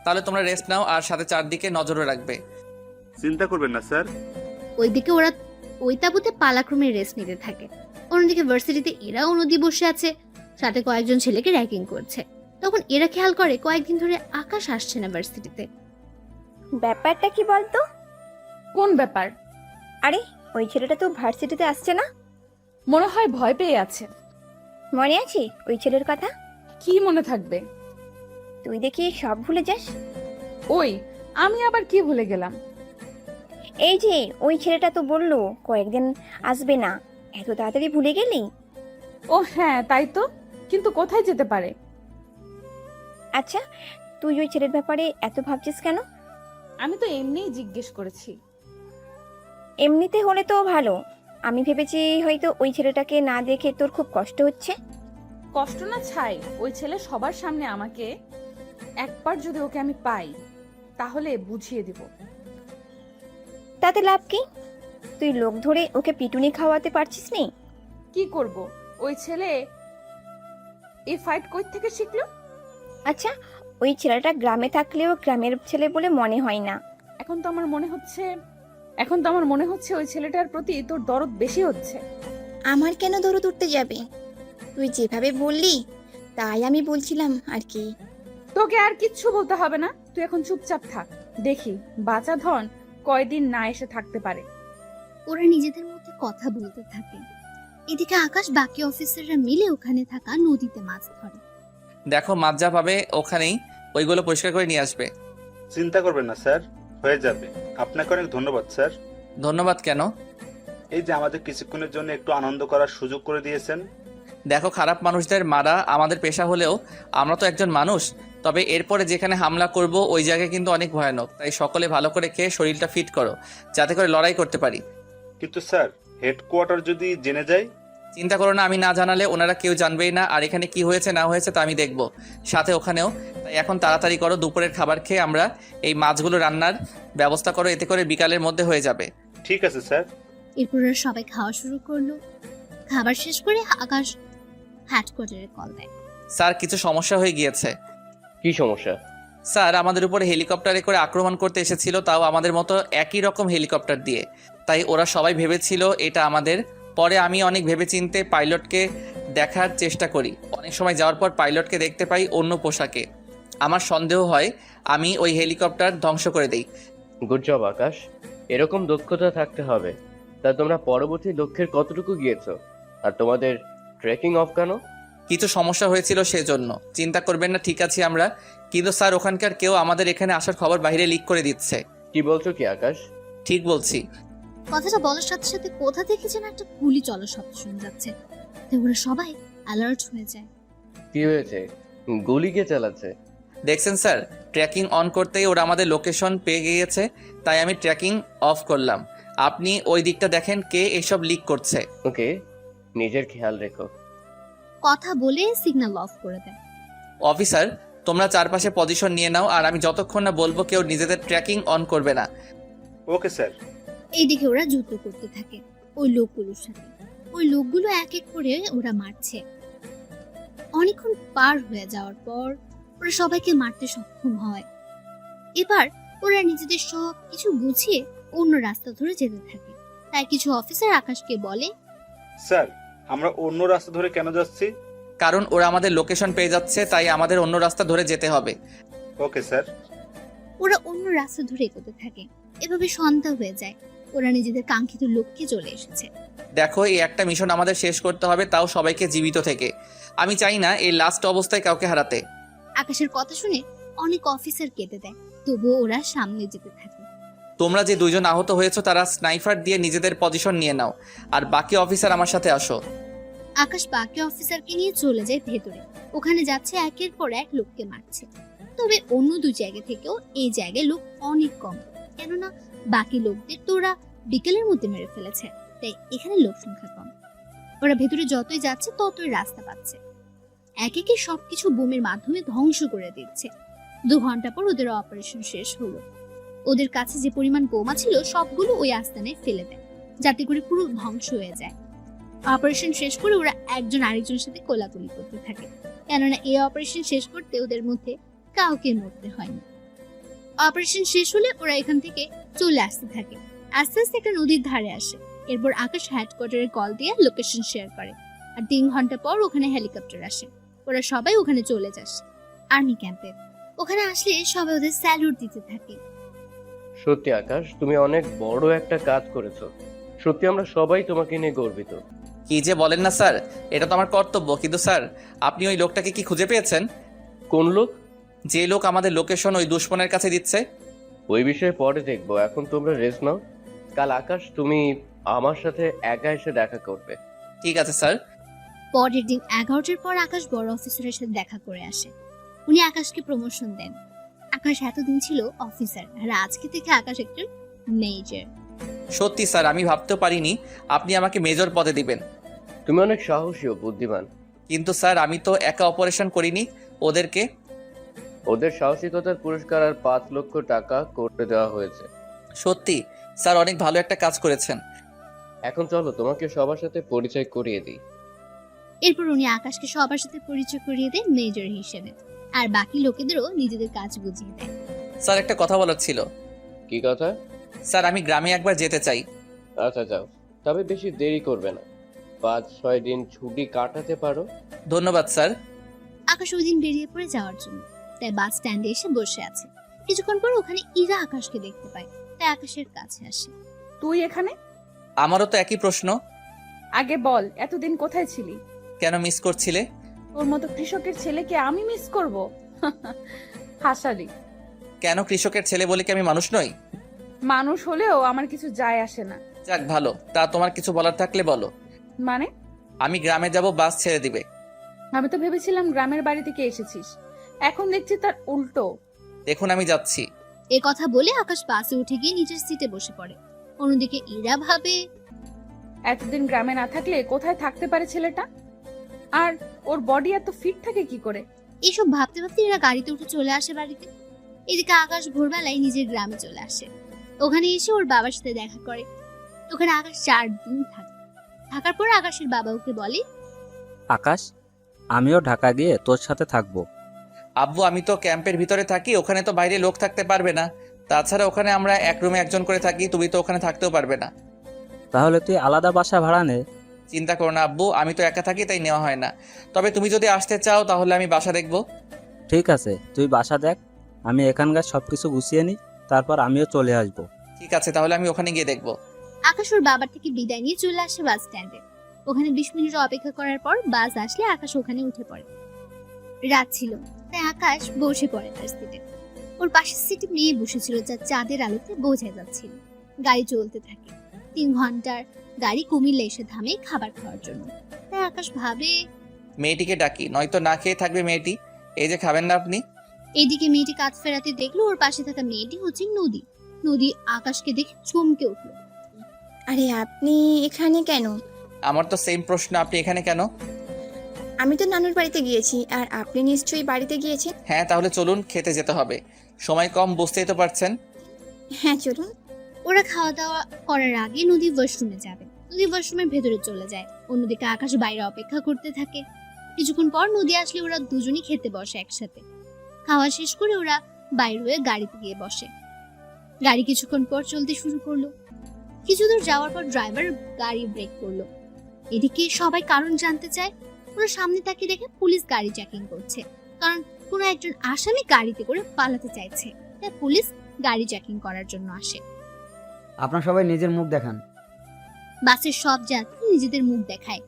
Speaker 4: তাহলে তোমরা রেস্ট নাও আর সাথে চারদিকে নজরও রাখবে।
Speaker 5: চিন্তা করবেন না স্যার।
Speaker 2: ওইদিকে ওরা ওই তাঁবুতে পালাক্রমে রেস্ট নিতে থাকে। অন্যদিকে ভার্সিটিতে এরাও নদী বসে আছে, সাথে কয়েকজন ছেলেকে র্যাগিং করছে। তখন এরা খেয়াল করে কয়েকদিন ধরে আকাশ আসছে না ভার্সিটিতে।
Speaker 3: ব্যাপারটা কি বলতো?
Speaker 1: কোন ব্যাপার?
Speaker 3: আরে ওই ছেলেটা তো ভার্সিটিতে আসছে না।
Speaker 1: মনে হয় ভয় পেয়ে আছে।
Speaker 3: মনে আছে ওই ছেলের কথা?
Speaker 1: কি মনে থাকবে?
Speaker 3: তুই দেখি সব ভুলে যাস।
Speaker 1: ওই, আমি আবার কি ভুলে গেলাম?
Speaker 3: এই যে ওই ছেলেটা তো বললো কয়েকদিন আসবে না, এত তাড়াতাড়ি ভুলে গেলি?
Speaker 1: ও হ্যাঁ, তাই তো। কিন্তু কোথায় যেতে পারে?
Speaker 3: আচ্ছা, তুই ওই ছেলের ব্যাপারে এত ভাবছিস কেন?
Speaker 1: আমি তো এমনিই জিজ্ঞেস করেছি।
Speaker 3: এমনিতে হলে তো ভালো। আমি ভেবেছি হয়তো ওই ছেলেটাকে না দেখে তোর খুব কষ্ট হচ্ছে।
Speaker 1: কষ্ট না ছাই, ওই ছেলে সবার সামনে আমাকে, একবার যদি ওকে আমি পাই তাহলে বুঝিয়ে দিব।
Speaker 3: তাতে লাভ কি? তুই লোক ধরে ওকে পিটুনি খাওয়াতে পারছিস নি?
Speaker 1: কি করব? ওই ছেলে এই ফাইট কই থেকে শিখলো?
Speaker 3: আচ্ছা, ওই ছেলেটা গ্রামে থাকলেও গ্রামের ছেলে বলে মনে হয় না।
Speaker 1: এখন তো আমার মনে হচ্ছে ওই ছেলেটার প্রতি তোর দরদ বেশি হচ্ছে।
Speaker 3: আমার কেন দরদ উঠতে যাবে? তুই যেভাবে বললি তাই আমি বলছিলাম আর কি।
Speaker 1: তোকে আর কিচ্ছু বলতে হবে না, তুই এখন চুপচাপ থাক। দেখি বাঁচা ধন কয়দিন না এসে থাকতে পারে।
Speaker 2: ওরা নিজেদের মধ্যে কথা বলতে থাকে। এদিকে আকাশ বাকি অফিসাররা মিলে ওখানে থাকা নদীতে মাছ ধরে।
Speaker 4: দেখো, মাছ যা পাবে ওখানেই ওইগুলো পরিষ্কার করে নিয়ে আসবে।
Speaker 5: চিন্তা করবেন না স্যার, হয়ে যাবে। আপনাকে অনেক ধন্যবাদ স্যার।
Speaker 4: ধন্যবাদ কেন?
Speaker 5: এই যে আমাদের কিছুক্ষণের জন্য একটু আনন্দ করার সুযোগ করে দিয়েছেন।
Speaker 4: দেখো, খারাপ মানুষদের মারা আমাদের পেশা হলেও আমরা তো একজন মানুষ। তবে এরপরে যেখানে হামলা করব ওই জায়গায় কিন্তু অনেক ভয়ানক। তাই সকলে ভালো করে খেয়ে শরীরটা ফিট করো, যাতে করে লড়াই করতে পারি।
Speaker 5: কিন্তু স্যার হেডকোয়ার্টার যদি জেনে যায়?
Speaker 4: চিন্তা করো না, আমি না জানালে ওনারা কেউ জানবেই না। আর এখানে কি হয়েছে না হয়েছে তা আমি দেখব, সাথে ওখানেও। তাই এখন তাড়াতাড়ি করো, দুপুরের খাবার খেয়ে আমরা এই মাছগুলো রান্নার ব্যবস্থা করো, এতে করে বিকালের মধ্যে হয়ে যাবে।
Speaker 5: ঠিক আছে স্যার।
Speaker 2: এরপর ওরা সবাই খাওয়া শুরু করলো। খাবার শেষ করে আকাশ হেডকোয়ার্টারে কল দেয়।
Speaker 4: স্যার, কিছু সমস্যা হয়ে গিয়েছে।
Speaker 10: কি সমস্যা?
Speaker 4: স্যার, আমাদের উপরে হেলিকপ্টারে করে আক্রমণ করতে এসেছিল, তাও আমাদের মতো একই রকম হেলিকপ্টার দিয়ে। তাই ওরা সবাই ভেবেছিল এটা আমাদের। পরে আমি অনেক ভেবেচিন্তে পাইলটকে দেখার চেষ্টা করি। অনেক সময় যাওয়ার পর পাইলটকে দেখতে পাই অন্য পোশাকে। আমার সন্দেহ হয় আমি ওই হেলিকপ্টার ধ্বংস করে দেই।
Speaker 10: গুড জব আকাশ, এরকম দক্ষতা থাকতে হবে। তা তোমরা পরবর্তী লক্ষ্যের কতটুকু গিয়েছো? আর তোমাদের ট্রেকিং অফ কেন?
Speaker 4: কিছু সমস্যা হয়েছিল সেজন্য। চিন্তা করবেন না, ঠিক আছি আমরা। কিন্তু স্যার, ওখানকার কেউ আমাদের এখানে আসার খবর বাইরে লিক করে দিচ্ছে।
Speaker 10: কি বলছো কি আকাশ?
Speaker 4: ঠিক বলছি।
Speaker 2: কথাটা বলার সাথে সাথে কোথা থেকে যেন একটা গুলি চলার শব্দ শোনা যাচ্ছে। তাই ওরা সবাই অ্যালার্ট হয়ে যায়।
Speaker 10: কি হয়েছে? গুলি কে চালাচ্ছে?
Speaker 4: দেখছেন স্যার, ট্র্যাকিং অন করতেই ওরা আমাদের লোকেশন পেয়ে গিয়েছে। তাই আমি ট্র্যাকিং অফ করলাম। আপনি ওই দিকটা দেখেন কে এসব লিক করছে।
Speaker 10: ওকে, নিজের খেয়াল রেখো।
Speaker 2: কথা বলে সিগন্যাল অফ করে দেয়।
Speaker 4: অফিসার, তোমরা চারপাশে পজিশন নিয়ে নাও, আর আমি যতক্ষণ না বলবো কেউ নিজেদের ট্র্যাকিং অন করবে না।
Speaker 5: Okay sir.
Speaker 2: এইদিকে ওরা যুদ্ধ করতে থাকে ওই লোকগুলোর সাথে। ওই লোকগুলো এক এক করে ওরা মারছে। অনেকক্ষণ পার হয়ে যাওয়ার পর ওরা সবাইকে মারতে সক্ষম হয়। এবার ওরা নিজেদের সব কিছু গুছিয়ে অন্য রাস্তা ধরে যেতে থাকে। তাই কিছু অফিসার আকাশকে বলে,
Speaker 5: স্যার আমরা অন্য রাস্তা ধরে কেন যাচ্ছি?
Speaker 4: কারণ ওরা আমাদের লোকেশন পেয়ে যাচ্ছে, তাই আমাদের অন্য রাস্তা ধরে যেতে হবে।
Speaker 5: Okay sir.
Speaker 2: ওরা অন্য রাস্তা ধরে এগোতে থাকে। এভাবে সন্ধ্যা হয়ে যায়। ওরা নিজেদের কাঙ্ক্ষিত লক্ষ্যে চলে এসেছে।
Speaker 4: দেখো, এই একটা মিশন আমাদের শেষ করতে হবে, তাও সবাইকে জীবিত থেকে। আমি চাই না এই লাস্ট অবস্থায় কাউকে হারাতে।
Speaker 2: আকাশের কথা শুনে অনেক অফিসার কেঁদে দেয়, তবুও ওরা সামনে যেতে থাকে।
Speaker 4: তোমরা যে 2জন আহত হয়েছো তারা স্নাইপার দিয়ে নিজেদের পজিশন নিয়ে নাও, আর বাকি অফিসার আমার সাথে আসো।
Speaker 2: আকাশ বাকি অফিসারকে নিয়ে চলে যায় ভেতরে। ওখানে যাচ্ছে একের পর এক লোককে মারছে। তবে অন্য দুই জায়গা থেকেও এই জায়গায় লোক অনেক কম, কেননা বাকি লোকদের তো ওরা বিকেলের মধ্যে মেরে ফেলেছে, তাই এখানে লোক সংখ্যা কম। ওরা ভেতরে যতই যাচ্ছে ততই রাস্তা পাচ্ছে। এক একে সবকিছু বোমের মাধ্যমে ধ্বংস করে দিচ্ছে। 2 ঘন্টা পর ওদের অপারেশন শেষ হলো। ওদের কাছে যে পরিমাণ বোমা ছিল সবগুলো ওই আস্তানায় ফেলে দেয়, যাতে করে পুরো ধ্বংস হয়ে যায়। অপারেশন শেষ করে ওরা একজন আরেকজনের সাথে কোলাকুলি করতে থাকে, কেননা এই অপারেশন শেষ করতে ওদের মধ্যে কাউকে মরতে হয়নি। অপারেশন শেষ হলে ওরা এখান থেকে চলে আসতে থাকে। আস্তে আস্তে একটা নদীর ধারে আসে। এরপর আকাশ হেডকোয়ার্টারে কল দিয়ে লোকেশন শেয়ার করে, আর 3 ঘন্টা পর ওখানে হেলিকপ্টার আসে। ওরা সবাই ওখানে চলে যায় আর্মি ক্যাম্পে। ওখানে আসলে সবাই ওদের স্যালুট দিতে থাকে।
Speaker 10: সত্যি আকাশ, তুমি অনেক বড় একটা কাজ করেছো। সত্যি আমরা সবাই তোমাকে নিয়ে গর্বিত।
Speaker 4: কি যে বলেন না স্যার, এটা তো আমার কর্তব্য। কিন্তু স্যার, আপনি ওই লোকটাকে কি খুঁজে পেয়েছেন?
Speaker 10: কোন লোক?
Speaker 4: যে লোক আমাদের লোকেশন ওই দুশ্মনের কাছে দিচ্ছে।
Speaker 10: ওই বিষয়ে পরে দেখবো, এখন তোমরা রেস্ট নাও। কাল আকাশ তুমি আমার সাথে একা এসে দেখা করবে।
Speaker 4: ঠিক আছে স্যার।
Speaker 2: পরের দিন 11টার পর আকাশ বড় অফিসারের সাথে দেখা করে আসে। উনি আকাশকে প্রমোশন দেন। আকাশ এতদিন ছিল অফিসার, আর আজকে থেকে আকাশ একজন মেজর।
Speaker 4: সত্যি স্যার, আমি ভাবতেও পারিনি আপনি আমাকে মেজর পদে দিবেন।
Speaker 10: তুমি অনেক সাহসী ও বুদ্ধিমান।
Speaker 4: কিন্তু স্যার, আমি তো একা অপারেশন করিনি, ওদেরকে।
Speaker 10: ওদের সাহসিকতার পুরস্কার আর 5 লক্ষ টাকা করে দেওয়া হয়েছে।
Speaker 4: সত্যি স্যার, অনেক ভালো একটা কাজ করেছেন।
Speaker 10: এখন চলো তোমাকে সবার সাথে পরিচয় করিয়ে দিই।
Speaker 2: এরপর উনি আকাশকে সবার সাথে পরিচয় করিয়ে দেন মেজর হিসেবে, আর বাকি লোকেদেরও নিজেদের কাজ বুঝিয়ে দেয়।
Speaker 4: স্যার, একটা কথা বলার ছিল।
Speaker 10: কি কথা?
Speaker 4: স্যার, আমি গ্রামে একবার যেতে চাই।
Speaker 10: আচ্ছা যাও, তবে বেশি দেরি করবে না। 5-6 দিন ছুটি কাটাতে পারো।
Speaker 4: ধন্যবাদ স্যার।
Speaker 2: আকাশ ওই দিন বেরিয়ে পড়ে যাওয়ার জন্য, তাই বাস স্ট্যান্ডে এসে বসে আছে। কিছুক্ষণ পর ওখানে ইরা আকাশকে দেখতে পায়, তাই আকাশের কাছে আসে।
Speaker 1: তুই এখানে?
Speaker 4: আমারও তো একই প্রশ্ন।
Speaker 1: আগে বল, এতদিন কোথায় ছিলি?
Speaker 4: কেন মিস করছিলে?
Speaker 1: তোর মতো কৃষকের ছেলেকে আমি মিস করব? হাসালি।
Speaker 4: কেন, কৃষকের ছেলে বলে কি আমি মানুষ নই?
Speaker 1: মানুষ হলেও আমার কিছু যায় আসে না।
Speaker 4: যাক ভালো, তা তোমার কিছু বলার থাকলে বলো।
Speaker 1: মানে?
Speaker 4: আমি গ্রামে যাব, বাস ছেড়ে দিবে।
Speaker 1: আমি তো ভেবেছিলাম গ্রামের বাড়ি থেকে এসেছিস, এখন দেখছি তার উল্টো।
Speaker 4: দেখুন, আমি যাচ্ছি।
Speaker 2: এ কথা বলে আকাশ বাসে উঠে গিয়ে নিজের সিটে বসে পড়ে। অন্যদিকে ইরা ভাবে,
Speaker 1: এতদিন গ্রামে না থাকলে কোথায় থাকতে পারে ছেলেটা? আর ওর বডি এত ফিট থাকে কি করে?
Speaker 2: এইসব ভাবতে ভাবতে ইরা গাড়িতে উঠে চলে আসে বাড়িতে। এদিকে আকাশ ভোরবেলায় নিজের গ্রামে চলে আসে। ওখানে এসে ওর বাবার সাথে দেখা করে। ওখানে আকাশ 4 দিন থাকে। থাকার পর আকাশের বাবা ওকে বলে,
Speaker 8: আকাশ, আমিও ঢাকা গিয়ে তোর সাথে থাকবো।
Speaker 4: আব্বু, আমি তো ক্যাম্পের ভিতরে থাকি, ওখানে তো বাইরে লোক থাকতে পারবে না। তাছাড়া ওখানে আমরা এক রুমে একজন করে থাকি, তুমি তো ওখানে থাকতেও পারবে না।
Speaker 8: তাহলে তুই আলাদা বাসা ভাড়া নে।
Speaker 4: চিন্তা করো না আব্বু, আমি তো একা থাকি, তাই নেওয়া হয় না। তবে তুমি যদি আসতে চাও তাহলে আমি বাসা দেখবো।
Speaker 8: ঠিক আছে, তুই বাসা দেখ, আমি এখানকার সবকিছু গুছিয়ে নিই, তারপর আমিও চলে আসবো।
Speaker 4: ঠিক আছে, তাহলে আমি ওখানে গিয়ে দেখবো।
Speaker 2: আকাশ ওর বাবার থেকে বিদায় নিয়ে চলে আসে বাস স্ট্যান্ডে। ওখানে 20 মিনিট অপেক্ষা করার পর বাস আসলে আকাশ ওখানে উঠে পড়ে। রাত ছিল, তাই আকাশ বসে পড়ে তার সিটে। ওর পাশের সিটে মেয়ে বসেছিল, যা চাঁদের আলোতে বোঝা যাচ্ছিল। গাড়ি চলতে থাকে। 3 ঘন্টার গাড়ি কুমিল্লা এসে থামে খাবার খাওয়ার জন্য। তাই আকাশ ভাবে,
Speaker 4: মেয়েটিকে ডাকি, নয়তো না খেয়ে থাকবে মেয়েটি। এই যে খাবেন না আপনি?
Speaker 2: এদিকে মেয়েটি কাজ ফেরাতে দেখলো ওর পাশে থাকা মেয়েটি হচ্ছে নদী। নদী আকাশকে দেখে চমকে উঠলো।
Speaker 3: আরে আপনি এখানে কেন?
Speaker 4: আমার তো সেম প্রশ্ন, আপনি এখানে কেন?
Speaker 3: আমি তো নানুর বাড়িতে গিয়েছি, আর আপনি নিশ্চয়ই বাড়িতে গিয়েছেন।
Speaker 4: হ্যাঁ, তাহলে চলুন, খেতে যেতে হবে। সময় কম, বুঝতেই তো পারছেন।
Speaker 3: হ্যাঁ চলুন।
Speaker 2: ওরা খাওয়া দাওয়া করার আগে নদী ওয়াশরুমে যাবে। নদী ওয়াশরুমের ভেতরে চলে যায়। অন্যদিকে আকাশ বাইরে অপেক্ষা করতে থাকে। কিছুক্ষণ পর নদী আসলে ওরা দুজনই খেতে বসে একসাথে। খাওয়া শেষ করে ওরা বাইরে হয়ে গাড়িতে গিয়ে বসে। গাড়ি কিছুক্ষণ পর চলতে শুরু করলো। কিছু দূর যাওয়ার পর ড্রাইভার গাড়ি ব্রেক করলো। এদিকে সবাই কারণ জানতে চায়। ওরা সামনে তাকিয়ে দেখে পুলিশ গাড়ি চেকিং করছে, কারণ কোনো একজন আসামি গাড়িতে করে পালাতে চাইছে, তাই পুলিশ গাড়ি চেকিং করার জন্য আসে।
Speaker 6: আপনারা সবাই নিজের মুখ দেখান।
Speaker 2: বাসের সব যাত্রী নিজেদের মুখ দেখায়।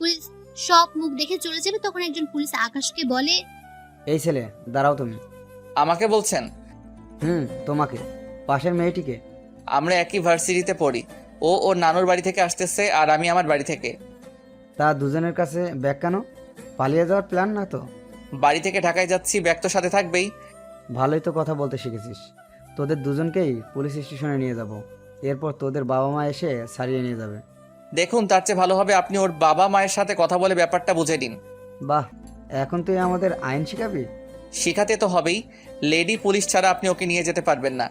Speaker 2: পুলিশ সব মুখ দেখে চলে যাবে, তখন একজন পুলিশ আকাশকে বলে,
Speaker 6: এই ছেলে, দাঁড়াও তুমি।
Speaker 4: আমাকে বলছেন?
Speaker 6: তোমাকে। পাশের মেয়েটিকে।
Speaker 4: আমরা একই ভার্সিটিতে পড়ি। ও ওর নানুর বাড়ি থেকে আসতেছে আর আমি আমার বাড়ি থেকে।
Speaker 6: তা দুজনের কাছে ব্যাগ কেন? পালিয়ে যাওয়ার প্ল্যান না তো?
Speaker 4: বাড়ি থেকে ঢাকায় যাচ্ছি, ব্যাগ তো সাথে থাকবেই।
Speaker 6: ভালোই তো কথা বলতে শিখেছিস। তোদের দুজনকেই পুলিশ স্টেশনে নিয়ে যাব, এরপর তোদের বাবা মা এসে সারিয়ে নিয়ে যাবে।
Speaker 4: দেখুন, তার চেয়ে ভালো হবে আপনি ওর বাবা মায়ের সাথে কথা বলে ব্যাপারটা বুঝে নিন।
Speaker 6: বাহ, এখন তুই আমাদের আইন শিখাবি?
Speaker 4: শিখাতে তো হবেই। লেডি পুলিশ ছাড়া আপনি ওকে নিয়ে যেতে পারবেন না।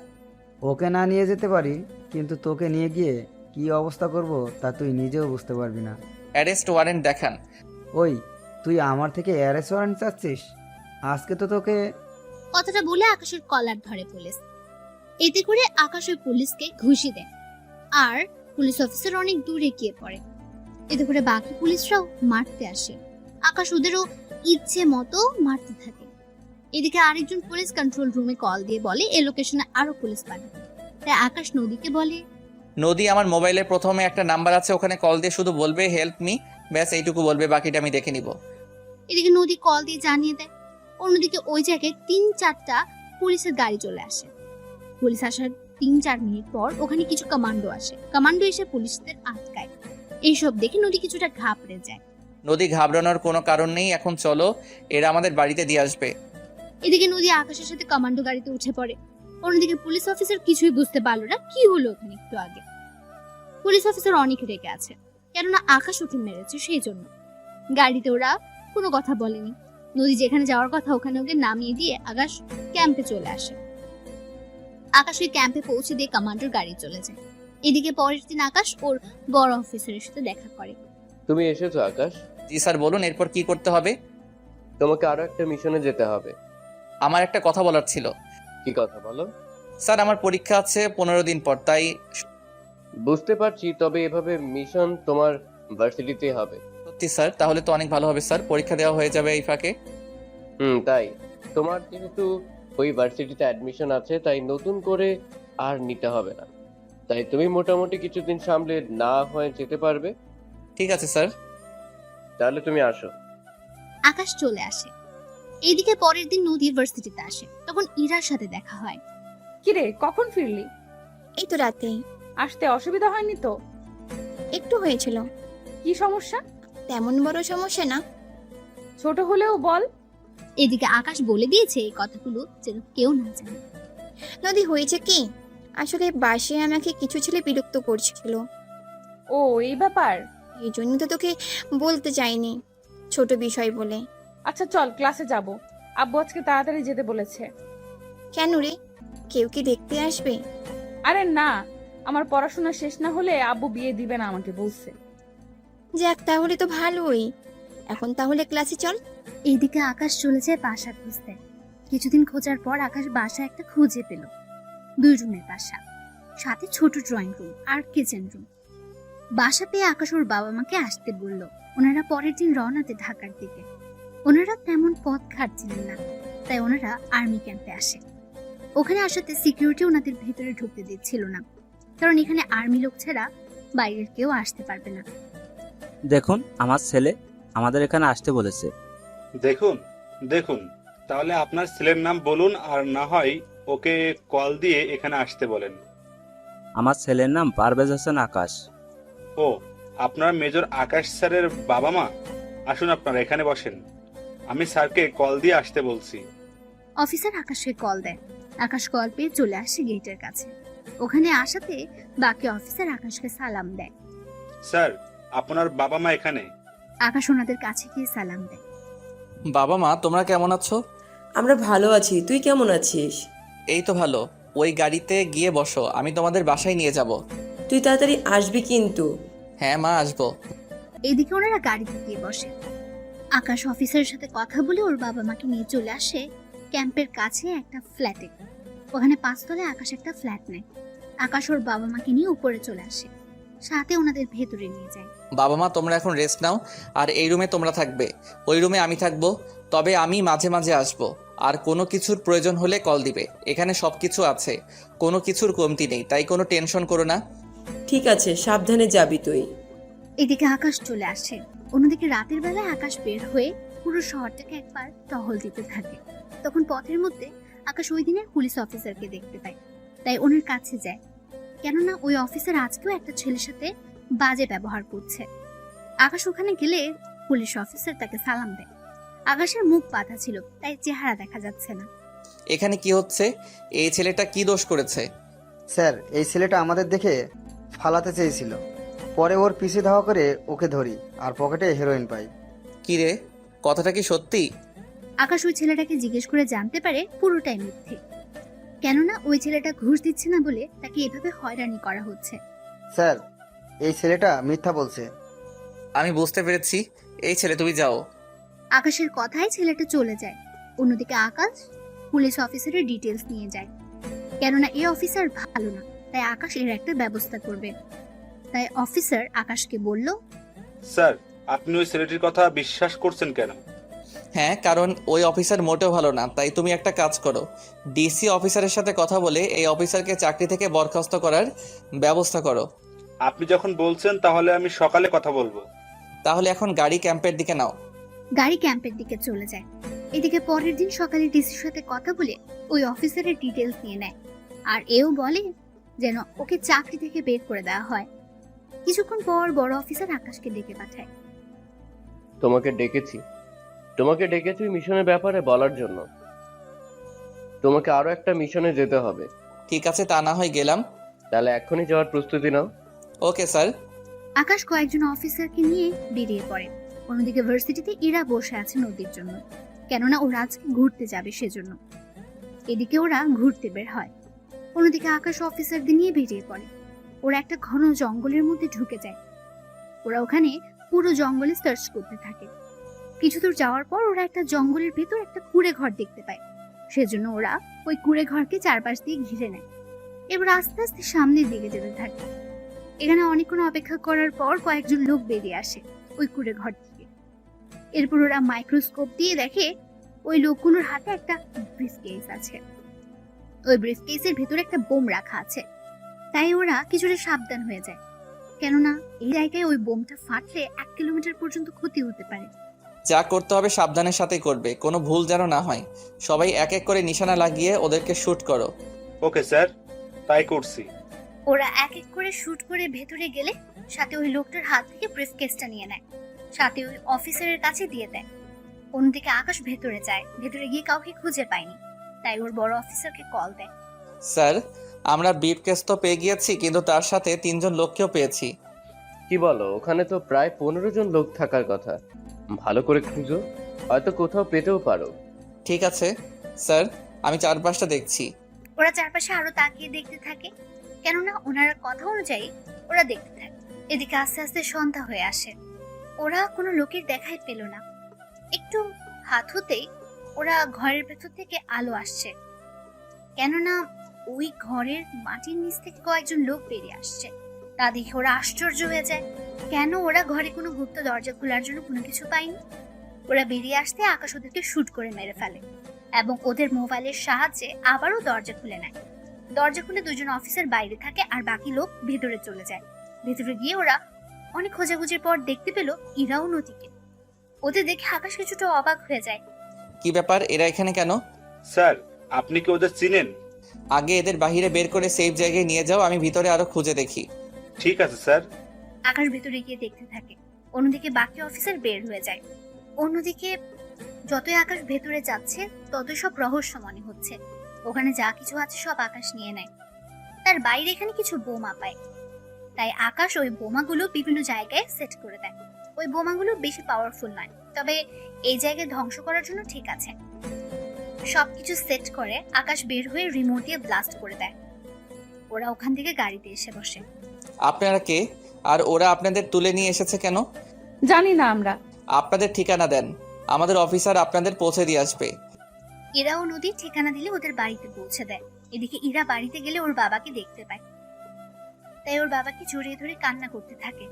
Speaker 6: ওকে না নিয়ে যেতে পারি, কিন্তু তোকে নিয়ে গিয়ে কি অবস্থা করব তা তুই নিজেও বুঝতে পারবি না।
Speaker 4: অ্যারেস্ট ওয়ারেন্ট দেখান।
Speaker 6: ওই, তুই আমার থেকে অ্যারেস্ট ওয়ারেন্ট চাচ্ছিস? আজকে তো তোকে।
Speaker 2: কথাটা বলে আকাশের কলার ধরে পুলিশ। এতে করে আকাশ ওই পুলিশকে ঘুষি দেয়, আর পুলিশ অফিসার অনেক দূরে গিয়ে পড়ে। এতে করে বাকি পুলিশরাও মারতে আসে। আকাশ ওদেরও ইচ্ছে মতো মারতে থাকে। এদিকে আরেকজন পুলিশ কন্ট্রোল রুমে কল দিয়ে বলে এই লোকেশনে আরো পুলিশ পাঠাবে। তাই আকাশ নদীকে বলে,
Speaker 4: নদী, আমার মোবাইলে প্রথমে একটা নাম্বার আছে, ওখানে কল দিয়ে শুধু বলবে হেল্প মি, ব্যাস এইটুকু বলবে, বাকিটা আমি দেখে নিব।
Speaker 2: এদিকে নদী কল দিয়ে জানিয়ে দেয়। অন্যদিকে ওই জায়গায় 3-4টা পুলিশের গাড়ি চলে আসে। পুলিশ আসার 3-4 মিনিট পর ওখানে কিছু কমান্ডো আসে। কমান্ডো এসে পুলিশদের আটকায়। এইসব দেখে নদী কিছুটা ঘাবড়ে যায়।
Speaker 4: নদী, ঘাবড়ানোর কোনো কারণ নেই, এখন চলো, এরা আমাদের বাড়িতে দিয়ে আসবে।
Speaker 2: এদিকে নদী আকাশের সাথে কমান্ডো গাড়িতে উঠে পড়ে। অন্যদিকে পুলিশ অফিসার কিছুই বুঝতে পারলো না কি হলো ওখানে একটু আগে। পুলিশ অফিসার অনেক রেগে আছে, কেননা আকাশ ওকে মেরেছে সেই জন্য। গাড়িতে ওরা কোনো কথা বলেনি। নদী যেখানে যাওয়ার কথা ওখানে ওকে নামিয়ে দিয়ে আকাশ ক্যাম্পে চলে আসে। আকাশ ওই ক্যাম্পে পৌঁছে দিয়ে কমান্ডোর গাড়ি চলে যায়। এদিকে পরের দিন আকাশ ওর বড় অফিসারের সাথে দেখা করে।
Speaker 10: তুমি এসেছো আকাশ?
Speaker 4: জি স্যার, বলুন এরপর কি করতে হবে?
Speaker 10: তোমাকে আরো একটা মিশনে যেতে হবে।
Speaker 4: আমার একটা কথা বলার ছিল।
Speaker 10: কি কথা বলো?
Speaker 4: স্যার, আমার পরীক্ষা আছে 15 দিন পর, তাই।
Speaker 10: বুঝতে পারছি, তবে এভাবে মিশন তোমার ভার্সিটিতে হবে।
Speaker 4: সত্যি স্যার? তাহলে তো অনেক ভালো হবে স্যার, পরীক্ষা দেওয়া হয়ে যাবে এই ফাঁকে।
Speaker 10: তাই তোমার যেহেতু ওই ভার্সিটিতে অ্যাডমিশন আছে, তাই নতুন করে আর নিতে হবে না। তাই তুমি মোটামুটি কিছুদিন সামলে না হয়ে যেতে পারবে।
Speaker 4: ঠিক আছে স্যার।
Speaker 10: তাহলে তুমি আসো।
Speaker 2: আকাশ চলে আসে। এইদিকে পরের দিন নদী ভার্সিটিতে আসে। তখন ইরার সাথে দেখা হয়।
Speaker 1: কিরে, কখন ফিরলি?
Speaker 3: এই তো রাতেই।
Speaker 1: আসতে অসুবিধা হয়নি তো?
Speaker 3: একটু হয়েছিল।
Speaker 1: কি সমস্যা?
Speaker 3: তেমন বড় সমস্যা না।
Speaker 1: ছোট হলেও বল।
Speaker 2: এদিকে আকাশ বলে দিয়েছে এই কথাগুলো যেন কেউ না জানে।
Speaker 3: নদী, হয়েছে কি, আসলে বাসে আমাকে কিছু ছেলে বিরক্ত করছিল।
Speaker 1: ও, এই ব্যাপার।
Speaker 3: এই জন্য তো তোকে বলতে চাইনি, ছোট বিষয় বলে।
Speaker 1: আচ্ছা চল, ক্লাসে যাব। আব্বু আজকে তাড়াতাড়ি যেতে বলেছে।
Speaker 3: কেন রে, কেউ কি দেখতে আসবে?
Speaker 1: আরে না, আমার পড়াশোনা শেষ না হলে আব্বু বিয়ে দিবে না আমাকে বলছে।
Speaker 3: যাক, তাহলে তো ভালোই। এখন তাহলে ক্লাসে চল।
Speaker 2: এইদিকে আকাশ চলে যায় বাসা খুঁজতে। কিছুদিন খোঁজার পর আকাশ বাসা একটা খুঁজে পেল। 2 রুমের বাসা, সাথে ছোট ড্রয়িং রুম আর কিচেন রুম। বাসা পেয়ে আকাশ ওর বাবা মাকে আসতে বলল। ওনারা পরের দিন রওনাতে ঢাকার দিকে। ওনারা তেমন পথ ঘাটছিলেন না, তাই ওনারা আর্মি ক্যাম্পে আসে। ওখানে আসাতে সিকিউরিটি ওনাদের ভেতরে ঢুকতে দিচ্ছিল না, কারণ এখানে আর্মি লোক ছাড়া বাইরের কেউ আসতে পারবে না।
Speaker 8: দেখুন, আমার ছেলে আমাদের এখানে আসতে বলেছে।
Speaker 5: দেখুন দেখুন, তাহলে আপনার ছেলের নাম বলুন, আর না হয় ওকে কল দিয়ে এখানে আসতে বলেন।
Speaker 8: আমার ছেলের নাম পারভেজ হোসেন আকাশ।
Speaker 5: ও, আপনার মেজর আকাশ স্যারের বাবা মা? আসুন, আপনারা এখানে বসেন, আমি স্যারকে কল দিয়ে আসতে বলছি।
Speaker 2: অফিসার আকাশকে কল দেয়। আকাশ কল পেয়ে চলে আসে গেটের কাছে। ওখানে আসাতে বাকি অফিসার আকাশকে সালাম দেয়।
Speaker 5: স্যার, আপনার বাবা মা এখানে।
Speaker 2: আকাশ ওনাদের কাছে গিয়ে সালাম দেয়।
Speaker 4: বাবা মা, তোমরা কেমন আছো?
Speaker 11: আমরা ভালো আছি, তুই কেমন আছিস?
Speaker 4: এই তো ভালো। ওই গাড়িতে গিয়ে বসো, আমি তোমাদের বাসায় নিয়ে যাব।
Speaker 11: তুই তাড়াতাড়ি আসবি কিন্তু।
Speaker 4: হ্যাঁ মা, আসবো।
Speaker 2: এদিকে ওনারা গাড়িতে গিয়ে বসে। আকাশ অফিসারের সাথে কথা বলে ওর বাবা মাকে নিয়ে চলে আসে ক্যাম্পের কাছে একটা ফ্ল্যাটে। ওখানে 5 তলায় আকাশ একটা ফ্ল্যাট নেয়। আকাশ ওর বাবা মাকে নিয়ে উপরে চলে আসে। সাথে ওনাদের ভেতরে নিয়ে যায়।
Speaker 4: বাবা মা তোমরা এখন রেস্ট নাও, আর এই রুমে তোমরা থাকবে, ওই রুমে আমি থাকবো। তবে আমি মাঝে মাঝে আসবো, আর কোনো কিছুর প্রয়োজন হলে কল দিবে। এখানে সব কিছু আছে, কোনো কিছুর কমতি নেই, তাই কোনো টেনশন করো না।
Speaker 11: ঠিক আছে, সাবধানে যাবি তুই।
Speaker 2: এদিকে আকাশ চলে আসে। অন্যদিকে রাতের বেলায় আকাশ বের হয়ে পুরো শহরটাকে একবার টহল দিতে থাকে। তখন পথের মধ্যে আকাশ ওই দিনের পুলিশ অফিসারকে দেখতে পায়, তাই ওনার কাছে যায়। কেননা ওই অফিসার আজকেও একটা ছেলের সাথে বাজে ব্যবহার করছে। আকাশ ওখানে গেলে পুলিশ অফিসার তাকে সালাম দেয়। আকাশের মুখ বাঁধা ছিল, তাই চেহারা দেখা যাচ্ছে না।
Speaker 4: এখানে কি হচ্ছে? এই ছেলেটা কি দোষ করেছে?
Speaker 6: স্যার, এই ছেলেটা আমাদের দেখে ফালাতে চেয়েছিল, পরে ওর পিছে ধাওয়া করে ওকে ধরি আর পকেটে হেরোইন পাই।
Speaker 4: কি রে, কথাটা কি সত্যি?
Speaker 2: আকাশ ওই ছেলেটাকে জিজ্ঞেস করে জানতে পারে পুরোটাই মিথ্যে। কেননা ওই ছেলেটা ঘুষ দিচ্ছে না বলে তাকে এভাবে হয়রানি করা হচ্ছে।
Speaker 6: স্যার, এই ছেলেটা মিথ্যা বলছে।
Speaker 4: আমি বুঝতে পেরেছি। এই ছেলে, তুমি যাও।
Speaker 2: আকাশের কথায় ছেলেটা চলে যায়। অন্যদিকে আকাশ পুলিশ অফিসারের ডিটেলস নিয়ে যায়। কেননা এই অফিসার ভালো না, তাই আকাশ এর একটা ব্যবস্থা করবে। তাই অফিসার আকাশকে বলল,
Speaker 5: স্যার, আপনি ওই ছেলেটির কথা বিশ্বাস করছেন কেন?
Speaker 4: হ্যাঁ, কারণ ওই অফিসার মোটেও ভালো না। তাই তুমি একটা কাজ করো, ডিসি অফিসারের সাথে কথা বলে এই অফিসারকে চাকরি থেকে বরখাস্ত করার ব্যবস্থা করো।
Speaker 5: আপনি যখন বলছেন তাহলে আমি সকালে কথা বলবো।
Speaker 4: তাহলে এখন গাড়ি ক্যাম্পের দিকে নাও।
Speaker 2: গাড়ি ক্যাম্পের দিকে চলে যায়। এদিকে পরের দিন সকালে ডিসির সাথে কথা বলে ওই অফিসারের ডিটেলস নিয়ে নেয়, আর এও বলে যেন ওকে চাকরি থেকে বের করে দেওয়া হয়। কিছুক্ষণ পর বড় অফিসার আকাশকে ডেকে পাঠায়।
Speaker 10: তোমাকে ডেকেছি মিশনের ব্যাপারে বলার জন্য। তোমাকে আরো একটা মিশনে যেতে হবে।
Speaker 4: ঠিক আছে, তা না হয় গেলাম।
Speaker 10: তাহলে এখনই যাওয়ার প্রস্তুতি নাও।
Speaker 4: Okay sir.
Speaker 2: আকাশ কয়েকজন অফিসারকে নিয়ে বেরিয়ে পড়ে। অন্যদিকে ভার্সিটিতে ইরা বসে আছে নদীর জন্য, কেননা ওরা আজকে ঘুরতে যাবে সেজন্য। এদিকে ওরা ঘুরতে বের হয়। অন্যদিকে আকাশ অফিসারদের নিয়ে বেরিয়ে পড়ে। ওরা একটা ঘন জঙ্গলের মধ্যে ঢুকে যায়। ওরা ওখানে পুরো জঙ্গলে সার্চ করতে থাকে। কিছু দূর যাওয়ার পর ওরা একটা জঙ্গলের ভেতর একটা কুঁড়ে ঘর দেখতে পায়। সেজন্য ওরা ওই কুঁড়ে ঘরকে চারপাশ দিয়ে ঘিরে নেয়। এবার আস্তে আস্তে সামনের দিকে যেতে থাকে। এখানে অনেকক্ষণ অপেক্ষা করার পর কয়েকজন লোক বেরিয়ে আসে ওই কুঁড়ে ঘর থেকে। এরপর ওরা মাইক্রোস্কোপ দিয়ে দেখে ওই লোকগুলোর হাতে একটা ব্রিফকেস আছে। ওই ব্রিফকেসের ভেতরে একটা বোম রাখা আছে। তাই ওরা কিছুটা সাবধান হয়ে যায়, কেননা এই জায়গায় ওই বোমটা ফাটলে 1 কিলোমিটার পর্যন্ত ক্ষতি হতে পারে।
Speaker 4: যা করতে হবে সাবধানের সাথেই করবে, কোনো ভুল যেন না হয়। সবাই এক এক করে নিশানা লাগিয়ে ওদেরকে শুট করো।
Speaker 5: ওকে স্যার, তাই করছি।
Speaker 2: ওরা এক এক করে শুট করে ভেতরে গেলে সাথে ওই লোকটার হাত থেকে ব্রিফকেসটা নিয়ে নেয়, সাথে ওই অফিসারের কাছে দিয়ে দেয়। অন্যদিকে আকাশ ভেতরে যায়। ভেতরে গিয়ে কাউকে খুঁজে পায়নি, তাই ওর বড় অফিসারকে কল দেয়।
Speaker 4: স্যার, আমরা ব্রিফকেস তো পেয়ে গিয়েছি, কিন্তু তার সাথে 3 জন লোককেও পেয়েছি।
Speaker 10: কি বলো? ওখানে তো প্রায় 15 জন লোক থাকার কথা। ভালো করে খুঁজো, হয়তো কোথাও পেতেও পারো।
Speaker 4: ঠিক আছে স্যার, আমি চারপাশটা দেখছি।
Speaker 2: ওরা চারপাশে আরো তাকিয়ে দেখতে থাকে, কেননা ওনার কথা অনুযায়ী ওরা দেখতে থাকে। এদিকে আস্তে আস্তে সন্ধ্যা হয়ে আসে। ওরা কোনো লোকের দেখাই পেল না। একটু হাত হতেই ওরা ঘরের ভেতর থেকে আলো আসছে, কেননা ওই ঘরের মাটির নিচ থেকে কয়েকজন লোক বেরিয়ে আসছে। তা দেখে ওরা আশ্চর্য হয়ে যায়, কেন ওরা ঘরে কোনো গুপ্ত দরজা খোলার জন্য কোনো কিছু পায়নি। ওরা বেরিয়ে আসতে আকাশ ওদেরকে শুট করে মেরে ফেলে এবং ওদের মোবাইলের সাহায্যে আবারও দরজা খুলে নেয়। দরজা খুলে 2 জন অফিসার বাইরে থাকে আর বাকি লোক ভেতরে চলে যায়। ভেতরে গিয়ে ওরা অনেক খোঁজাখুঁজির পর দেখতে পেল ইরা ও নদীকে। ওদের দেখে আকাশ কিছুটা অবাক হয়ে যায়।
Speaker 4: কি ব্যাপার, এরা এখানে কেন?
Speaker 5: স্যার, আপনি কি ওদের চিনেন?
Speaker 4: আগে এদের বাহিরে বের করে সেফ জায়গায় নিয়ে যাও, আমি ভিতরে আরো খুঁজে দেখি।
Speaker 5: ঠিক আছে স্যার।
Speaker 2: আকাশ ভেতরে গিয়ে দেখতে থাকে। অন্যদিকে বাকি অফিসার বের হয়ে যায়। অন্যদিকে যতই আকাশ ভেতরে যাচ্ছে ততই সব রহস্য মনে হচ্ছে। ওখানে যা কিছু আছে সব আকাশ নিয়ে নেয়। তার বাইরে এখানে কিছু বোমা পায়, তাই আকাশ ওই বোমাগুলো বিভিন্ন জায়গায় সেট করে দেয়। ওই বোমাগুলো বেশি পাওয়ারফুল নয়, তবে এই জায়গায় ধ্বংস করার জন্য ঠিক আছে। সবকিছু সেট করে আকাশ বের হয়ে রিমোট দিয়ে ব্লাস্ট করে দেয়। ওরা ওখান থেকে গাড়িতে এসে বসে।
Speaker 4: আপনারা কে, আর ওরা আপনাদের তুলে নিয়ে এসেছে কেন?
Speaker 1: জানি না আমরা।
Speaker 4: আপনাদের ঠিকানা দেন, আমাদের অফিসার আপনাদের পৌঁছে দিয়ে আসবে।
Speaker 2: ইরা ও নদী ঠিকানা দিলে ওদের বাড়িতে পৌঁছে দেয়। এদিকে ইরা বাড়িতে গেলে ওর বাবাকে দেখতে পায়। তাই ওর বাবাকে জড়িয়ে ধরে কান্না করতে থাকে।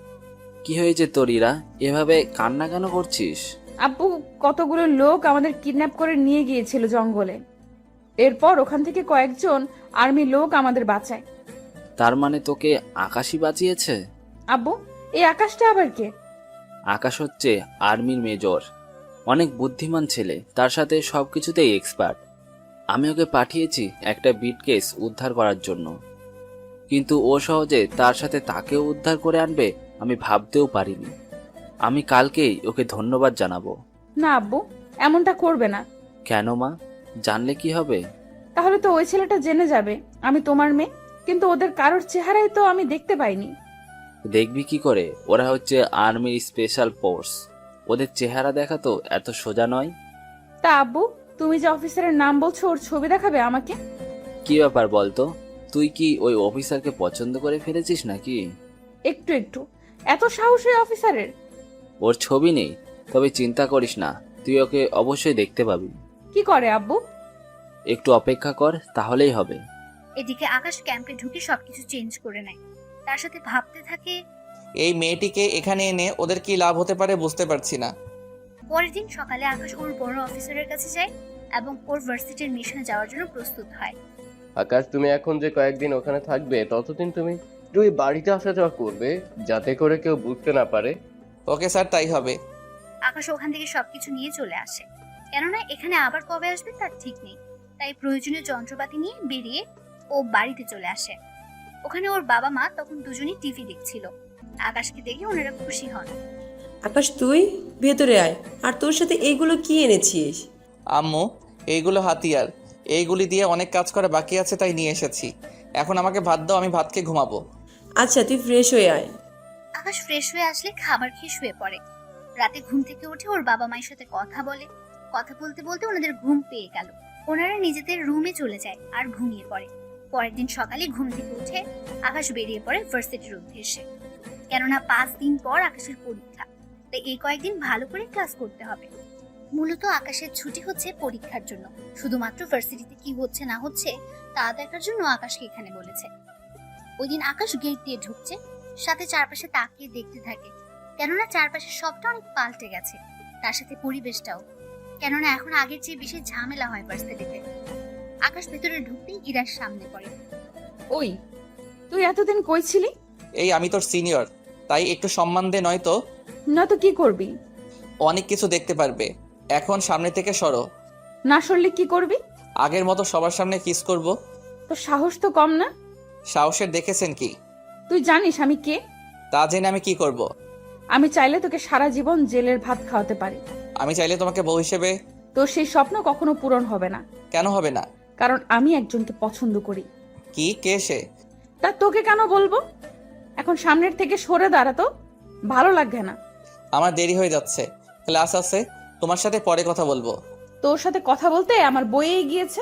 Speaker 9: কি হয়েছে তোর ইরা, এভাবে কান্না কেন করছিস?
Speaker 1: আব্বু, কতগুলো লোক আমাদের কিডন্যাপ করে নিয়ে গিয়েছিল জঙ্গলে। এরপর ওখান থেকে কয়েকজন আর্মি লোক আমাদের বাঁচায়।
Speaker 9: তার মানে তোকে আকাশই বাঁচিয়েছে?
Speaker 1: আব্বু, এই আকাশটা আবার কে?
Speaker 9: আকাশ হচ্ছে আর্মির মেজর, অনেক বুদ্ধিমান ছেলে, তার সাথে সব কিছুতেই এক্সপার্ট। আমি ওকে পাঠিয়েছি একটা বিটকেস উদ্ধার করার জন্য, কিন্তু ও সহজে তার সাথে তাকেও উদ্ধার করে আনবে আমি ভাবতেও পারিনি। আমি কালকেই ওকে ধন্যবাদ জানাবো।
Speaker 1: না আব্বু, এমনটা করবে না।
Speaker 9: কেন মা, জানলে কি হবে?
Speaker 1: তাহলে তো ওই ছেলেটা জেনে যাবে আমি তোমার মেয়ে, কিন্তু ওদের কারোর চেহারাই তো আমি দেখতে পাইনি।
Speaker 9: দেখবি কি করে? ওরা হচ্ছে আর্মির স্পেশাল ফোর্স, ওদের চেহারা দেখা তো এত সোজা নয়।
Speaker 1: তা আব্বু, তুমি যে অফিসারের নাম বলছো ওর ছবি দেখাবে আমাকে?
Speaker 9: কি ব্যাপার বলতো, তুই কি ওই অফিসারকে পছন্দ করে ফেলেছিস নাকি?
Speaker 1: একটু একটু। এত সাহস ওই অফিসারের?
Speaker 9: ওর ছবি নেই, তবে চিন্তা করিস না, তুই ওকে অবশ্যই দেখতে পাবি।
Speaker 1: কি করে আব্বু?
Speaker 9: একটু অপেক্ষা কর, তাহলেই হবে।
Speaker 2: এদিকে আকাশ ক্যাম্পে ঢুকে সবকিছু চেঞ্জ করে নেয়। তার সাথে ভাবতে থাকে
Speaker 4: এই মেয়েটিকে এখানে এনে ওদের কি লাভ হতে পারে বুঝতে পারছি না।
Speaker 2: পরের দিন সকালে আকাশ ওর বড় অফিসারের কাছে যায় এবং ওর ভার্সিটির মিশনে যাওয়ার জন্য প্রস্তুত হয়।
Speaker 10: আকাশ, তুমি এখন যে কয়েকদিন ওখানে থাকবে ততদিন তুমি ওই বাড়িতে আসা যাওয়া করবে, যাতে করে কেউ বুঝতে না পারে।
Speaker 4: ওকে স্যার, তাই হবে।
Speaker 2: আকাশ ওখান থেকে সবকিছু নিয়ে চলে আসে, কেননা এখানে আবার কবে আসবে তার ঠিক নেই। তাই প্রয়োজনীয় যন্ত্রপাতি নিয়ে বেরিয়ে ও বাড়িতে চলে আসে। ওখানে ওর বাবা মা তখন দুজনেই টিভি দেখছিল। আকাশকে দেখে ওনারা খুশি হন।
Speaker 11: আকাশ, তুই ভেতরে আয়। আর তোর সাথে এইগুলো কি এনেছিস?
Speaker 4: আম্মু, এইগুলো হাতিয়ার, এইগুলি দিয়ে অনেক কাজ করা বাকি আছে, তাই নিয়ে এসেছি। এখন আমাকে ভাত দাও, আমি ভাত খেয়ে ঘুমাবো।
Speaker 11: আচ্ছা, তুই ফ্রেশ হয়ে আয়।
Speaker 2: আকাশ ফ্রেশ হয়ে আসলে খাবার খেয়ে শুয়ে পড়ে। রাতে ঘুম থেকে উঠে ওর বাবা মায়ের সাথে কথা বলে। কথা বলতে বলতে ওনাদের ঘুম পেয়ে গেল। ওনারা নিজেদের রুমে চলে যায় আর ঘুমিয়ে পড়ে। পরের দিন সকালে ঘুম থেকে উঠে আকাশ বেরিয়ে পড়ে ভার্সিটির উদ্দেশ্যে, কেননা 5 দিন পর আকাশের পরীক্ষা। তাই এই কয়েকদিন ভালো করে ক্লাস করতে হবে। মূলত আকাশের ছুটি হচ্ছে পরীক্ষার জন্য, শুধুমাত্র ভার্সিটিতে কি হচ্ছে না হচ্ছে তা দেখার জন্য আকাশকে এখানে বলেছে। ওই দিন আকাশ গেট দিয়ে ঢুকছে, সাথে চারপাশে তাকিয়ে দেখতে থাকে, কেননা চারপাশে সবটা অনেক পাল্টে গেছে, তার সাথে পরিবেশটাও, কেননা এখন আগের চেয়ে বেশি ঝামেলা হয় ভার্সিটিতে। আকাশ ভেতরে ঢুকতেই ইরার সামনে পড়ে।
Speaker 1: ওই, তুই এতদিন কই ছিলি?
Speaker 4: এই আমি তোর সিনিয়র, তাই একটু সম্মান দে, নয়তো
Speaker 1: না তো কি করবি?
Speaker 4: অনেক কিছু দেখতে পারবে। এখন সামনে থেকে সরো।
Speaker 1: না সরলে কি করবি?
Speaker 4: আগের মতো সবার সামনে কিস করব।
Speaker 1: তো সাহস তো কম না?
Speaker 4: সাহসের দেখেছেন কি?
Speaker 1: তুই জানিস আমি কে?
Speaker 4: তা জেনে আমি কি করব?
Speaker 1: আমি চাইলে তোকে সারা জীবন জেলের ভাত খাওয়াতে পারি।
Speaker 4: আমি চাইলে তোমাকে বউ হিসেবে।
Speaker 1: তোর সেই স্বপ্ন কখনো পূরণ হবে না।
Speaker 4: কেন হবে না?
Speaker 1: কারণ আমি একজনকে পছন্দ করি।
Speaker 4: কি, কে সে?
Speaker 1: তা তোকে কেন বলবো? এখন সামনের থেকে সরে দাঁড়া, তো ভালো লাগবে না।
Speaker 4: আমার দেরি হয়ে যাচ্ছে, ক্লাস আছে, তোমার সাথে পরে কথা বলবো।
Speaker 1: তোর সাথে কথা বলতে আমার বইয়ে গিয়েছে।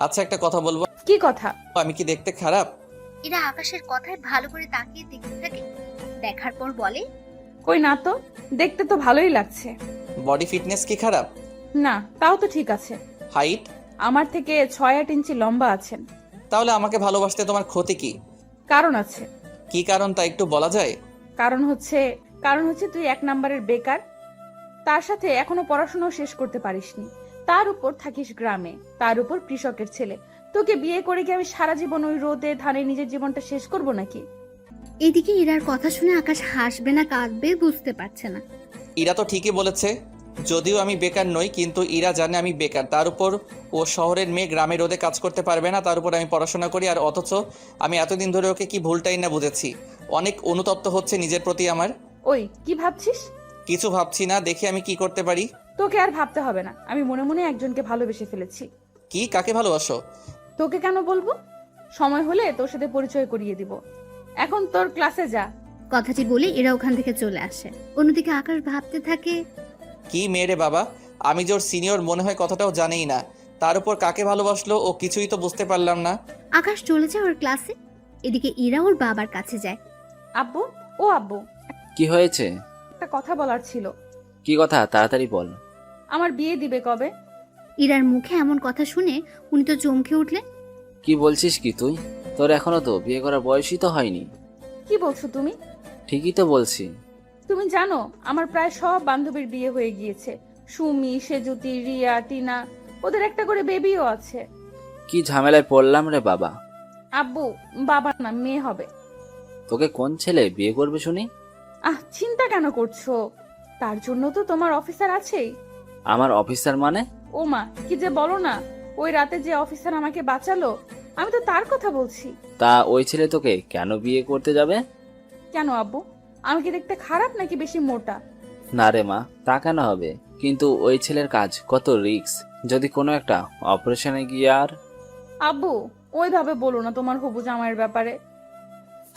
Speaker 4: আচ্ছা, একটা কথা বলবো।
Speaker 1: কি কথা?
Speaker 4: আমি কি দেখতে খারাপ?
Speaker 2: এরা আকাশের কথায় ভালো করে তাকিয়ে দেখতে থাকে। দেখার পর বলে,
Speaker 1: কই না তো, দেখতে তো ভালোই লাগছে।
Speaker 4: বডি ফিটনেস কি খারাপ?
Speaker 1: না, তাও তো ঠিক আছে।
Speaker 4: হাইট?
Speaker 1: আমার থেকে 6-8 ইঞ্চি লম্বা আছেন।
Speaker 4: তাহলে আমাকে ভালোবাসতে তোমার ক্ষতি কি?
Speaker 1: কারণ আছে।
Speaker 4: কি কারণ তা একটু বলা যায়?
Speaker 1: কারণ হচ্ছে তুই 1 নাম্বারের বেকার, তার সাথে এখনো পড়াশোনাও শেষ করতে পারিসনি, তার উপর থাকিস গ্রামে, তার উপর কৃষকের ছেলে। তোকে বিয়ে করে কি আমি সারা জীবন ওই রোদে ধানে নিজের জীবনটা শেষ করব নাকি?
Speaker 2: এদিকে ইরার কথা শুনে আকাশ হাসবে না কাঁদবে বুঝতে পারছে না।
Speaker 4: ইরা তো ঠিকই বলেছে, যদিও আমি বেকার নই, কিন্তু ইরা জানে আমি বেকার। তার উপর ও শহরের মেয়ে, গ্রামে রোদে কাজ করতে পারবে না, তার উপর আমি পড়াশোনা করি। আর অথচ আমি এতদিন ধরে ওকে কি ভুলটাই না বুঝেছি। অনেক অনুতপ্ত হচ্ছে নিজের প্রতি আমার।
Speaker 1: ওই, কি ভাবছিস?
Speaker 4: কিছু ভাবছি না, দেখি আমি কি করতে পারি।
Speaker 1: তোকে আর ভাবতে হবে না, আমি মনে মনে একজনকে ভালোবেসে ফেলেছি।
Speaker 4: কি, কাকে ভালোবাসো?
Speaker 1: তোকে কেন বলবো? সময় হলে তোর সাথে পরিচয় করিয়ে দিব। এখন তোর ক্লাসে যা।
Speaker 2: কথাটি বলে এরা ওখান থেকে চলে আসে। অন্যদিকে আকাশ ভাবতে থাকে,
Speaker 4: কি মেয়ে বাবা, আমি যে ওর সিনিয়র মনে হয় কথাটাও জানেই না, তার উপর কাকে ভালোবাসলো ও কিছুই তো বুঝতে পারলাম না।
Speaker 2: আকাশ চলে যায় ওর ক্লাসে। এদিকে ইরা ওর বাবার কাছে যায়।
Speaker 1: আব্বু, ও আব্বু,
Speaker 9: কি হয়েছে?
Speaker 1: একটা কথা বলার ছিল।
Speaker 9: কি কথা, তাড়াতাড়ি বল।
Speaker 1: আমার বিয়ে দিবে কবে?
Speaker 2: ইরার মুখে এমন কথা শুনে উনি তো চমকে উঠলেন।
Speaker 9: কি বলছিস কি তুই? তোর এখনো তো বিয়ে করার বয়সই তো হয়নি।
Speaker 1: কি বলছো তুমি?
Speaker 9: ঠিকই তো বলছি।
Speaker 1: তুমি জানো আমার প্রায় সব বান্ধবীর বিয়ে হয়ে গিয়েছে। সুমি, সেজুতি, রিয়া, টিনা, ওদের একটা করে বেবিও আছে।
Speaker 9: কি ঝামেলায় পড়লাম রে বাবা।
Speaker 1: আব্বু, বাবা না মেয়ে হবে।
Speaker 9: তোকে কোন ছেলে বিয়ে করবে শুনি?
Speaker 1: চিন্তা কেন করছো? তার জন্য তো তোমার অফিসার আছেই।
Speaker 9: আমার অফিসার মানে?
Speaker 1: ও মা, কি যে বলো না। ওই রাতে যে অফিসার আমাকে বাঁচালো, আমি তো তার কথা বলছি।
Speaker 9: তা ওই ছেলে তোকে কেন বিয়ে করতে যাবে?
Speaker 1: কেন আব্বু, আমি কি দেখতে খারাপ নাকি বেশি মোটা?
Speaker 9: না রে মা, তা কেন হবে? কিন্তু ওই ছেলের কাজ কত রিস্ক, যদি কোনো একটা অপারেশনে গিয়ে আর।
Speaker 1: আব্বু, ওইভাবে বলো না তোমার হবু জামাইয়ের ব্যাপারে।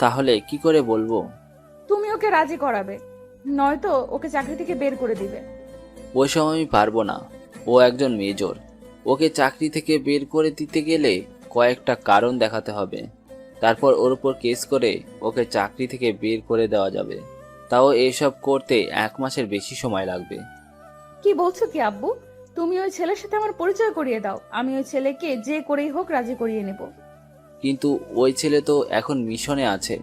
Speaker 9: তাহলে কি করে বলবো?
Speaker 1: তুমি ওকে রাজি করাবে, নয়তো ওকে চাকরি থেকে বের করে দিবে।
Speaker 9: ওইসব আমি পারবো না। ও একজন মেজর, ওকে চাকরি থেকে বের করে দিতে গেলে কয়েকটা কারণ দেখাতে হবে। তারপর ওর উপর কেস করে ওকে চাকরি থেকে বের করে দেওয়া যাবে। তাও এসব করতে 1 মাসের বেশি সময় লাগবে।
Speaker 1: কি বলছো কি আব্বু? তুমি ওই ছেলের সাথে আমার পরিচয় করিয়ে দাও, আমি ওই ছেলেকে যে করেই হোক রাজি করিয়ে নেব।
Speaker 9: কিন্তু ওই ছেলে তো এখন মিশনে আছে।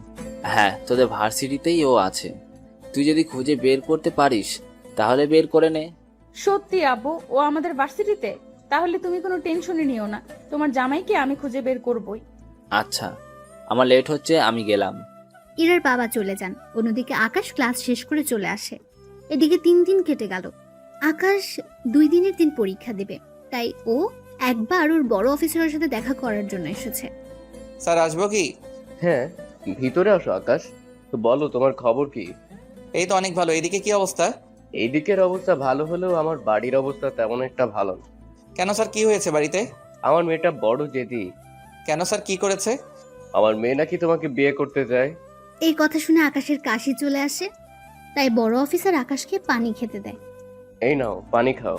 Speaker 9: হ্যাঁ, তোদের ভার্সিটিতেই ও আছে। তুই যদি খুঁজে বের করতে পারিস তাহলে বের করে নে।
Speaker 1: সত্যি আব্বু, ও আমাদের ভার্সিটিতে? তাহলে তুমি কোনো টেনশনই নিও না, তোমার জামাইকে আমি খুঁজে বের করবই।
Speaker 9: আচ্ছা, আমার লেট হচ্ছে, আমি গেলাম।
Speaker 2: ইরার বাবা চলে যান। অন্যদিকে আকাশ ক্লাস শেষ করে চলে আসে। এদিকে 3 দিন কেটে গেল। আকাশ 2 দিনের দিন পরীক্ষা দেবে, তাই ও একবার ওর বড় অফিসারের সাথে দেখা করার জন্য এসেছে।
Speaker 4: স্যার আসবো কি?
Speaker 10: হ্যাঁ, ভিতরে আসো আকাশ। তো বলো, তোমার খবর কি?
Speaker 4: এই তো অনেক ভালো। এদিকে কি অবস্থা?
Speaker 10: এই দিকের অবস্থা ভালো হলেও আমার বাড়ির অবস্থা তেমন একটা ভালো না।
Speaker 4: কেন স্যার, কি হয়েছে বাড়িতে?
Speaker 10: আমার মেয়েটা বড় জেদি।
Speaker 4: কেন স্যার, কি করেছে?
Speaker 10: আমার মেয়ে নাকি তোমাকে বিয়ে করতে চায়।
Speaker 2: এই কথা শুনে আকাশের কাশি চলে আসে, তাই বড় অফিসার আকাশকে পানি খেতে দেয়।
Speaker 10: এই নাও, পানি খাও।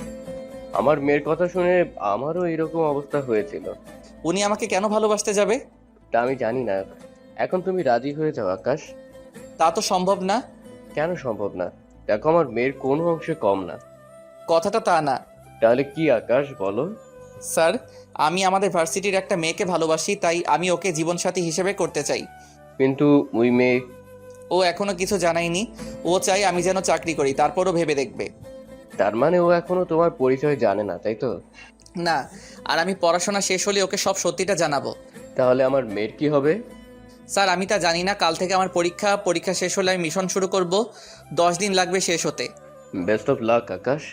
Speaker 10: আমার মেয়ের কথা শুনে আমারও এরকম অবস্থা হয়েছিল।
Speaker 4: উনি আমাকে কেন ভালোবাসতে যাবে?
Speaker 10: তা আমি জানি না। এখন তুমি রাজি হয়ে যাও আকাশ।
Speaker 4: তা তো সম্ভব না।
Speaker 10: কেন সম্ভব না? দেখো, আমার মেয়ের কোনো অংশে কম না।
Speaker 4: কথাটা তা না।
Speaker 10: তাহলে কি আকাশ, বলো।
Speaker 4: স্যার, আমি আমাদের ভার্সিটির একটা মেয়েকে ভালোবাসি, তাই আমি ওকে জীবনসাথী হিসেবে করতে চাই।
Speaker 10: কিন্তু ওই মেয়ে।
Speaker 4: ও এখনো কিছু জানায়নি। ও চাই আমি যেন চাকরি করি, তারপরও ভেবে দেখবে।
Speaker 10: তার মানে ও এখনো তোমার পরিচয় জানে না, তাই তো?
Speaker 4: না, আর আমি পড়াশোনা শেষ হলে ওকে সব সত্যিটা জানাবো।
Speaker 10: তাহলে আমার মেয়ের কি হবে?
Speaker 4: স্যার, আমি তা জানি না। কাল থেকে আমার পরীক্ষা শেষ হলে আমি মিশন শুরু করব। 10 দিন লাগবে শেষ হতে।
Speaker 10: বেস্ট অফ লাক আকাশ।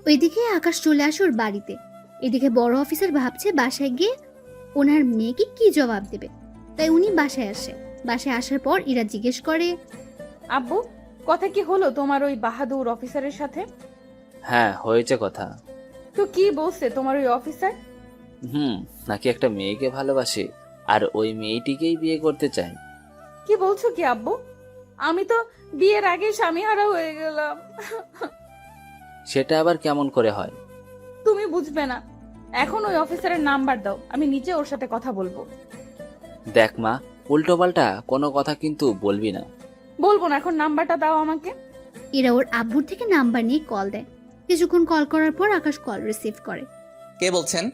Speaker 2: ওইদিকে আকাশ চলে আসে ওর বাড়িতে। এদিকে বড় অফিসার ভাবছে বাসায় গিয়ে ওনার মেয়েকে কি জবাব দেবে, তাই উনি বাসায় আসে। বাসায় আসার পর ইরা জিজ্ঞেস করে,
Speaker 1: আব্বু, কথা কি হলো তোমার ওই বাহাদুর অফিসারের সাথে?
Speaker 9: হ্যাঁ, হয়েছে কথা।
Speaker 1: তো কি বলছে তোমার ওই অফিসার?
Speaker 9: নাকি একটা মেয়েকে ভালোবাসে আর ওই মেয়েটিকেই বিয়ে করতে চায়।
Speaker 1: কি বলছো কি আব্বু? আমি তো বিয়ের আগে স্বামীহারা হয়ে গেলাম।
Speaker 9: সেটা আবার কেমন করে হয়?
Speaker 1: তুমি বুঝবে না। এখন ওই অফিসারের নাম্বার দাও, আমি নিচে ওর সাথে কথা বলবো।
Speaker 9: দেখ মা, উল্টোপাল্টা কোনো কথা কিন্তু বলবি না।
Speaker 1: বলবো না, এখন নাম্বারটা দাও আমাকে।
Speaker 2: ইরা ওর আব্বুর থেকে নাম্বার নিয়ে কল দেয়। কিছুক্ষণ কল করার পর আকাশ কল রিসিভ করে।
Speaker 4: কে বলছেন?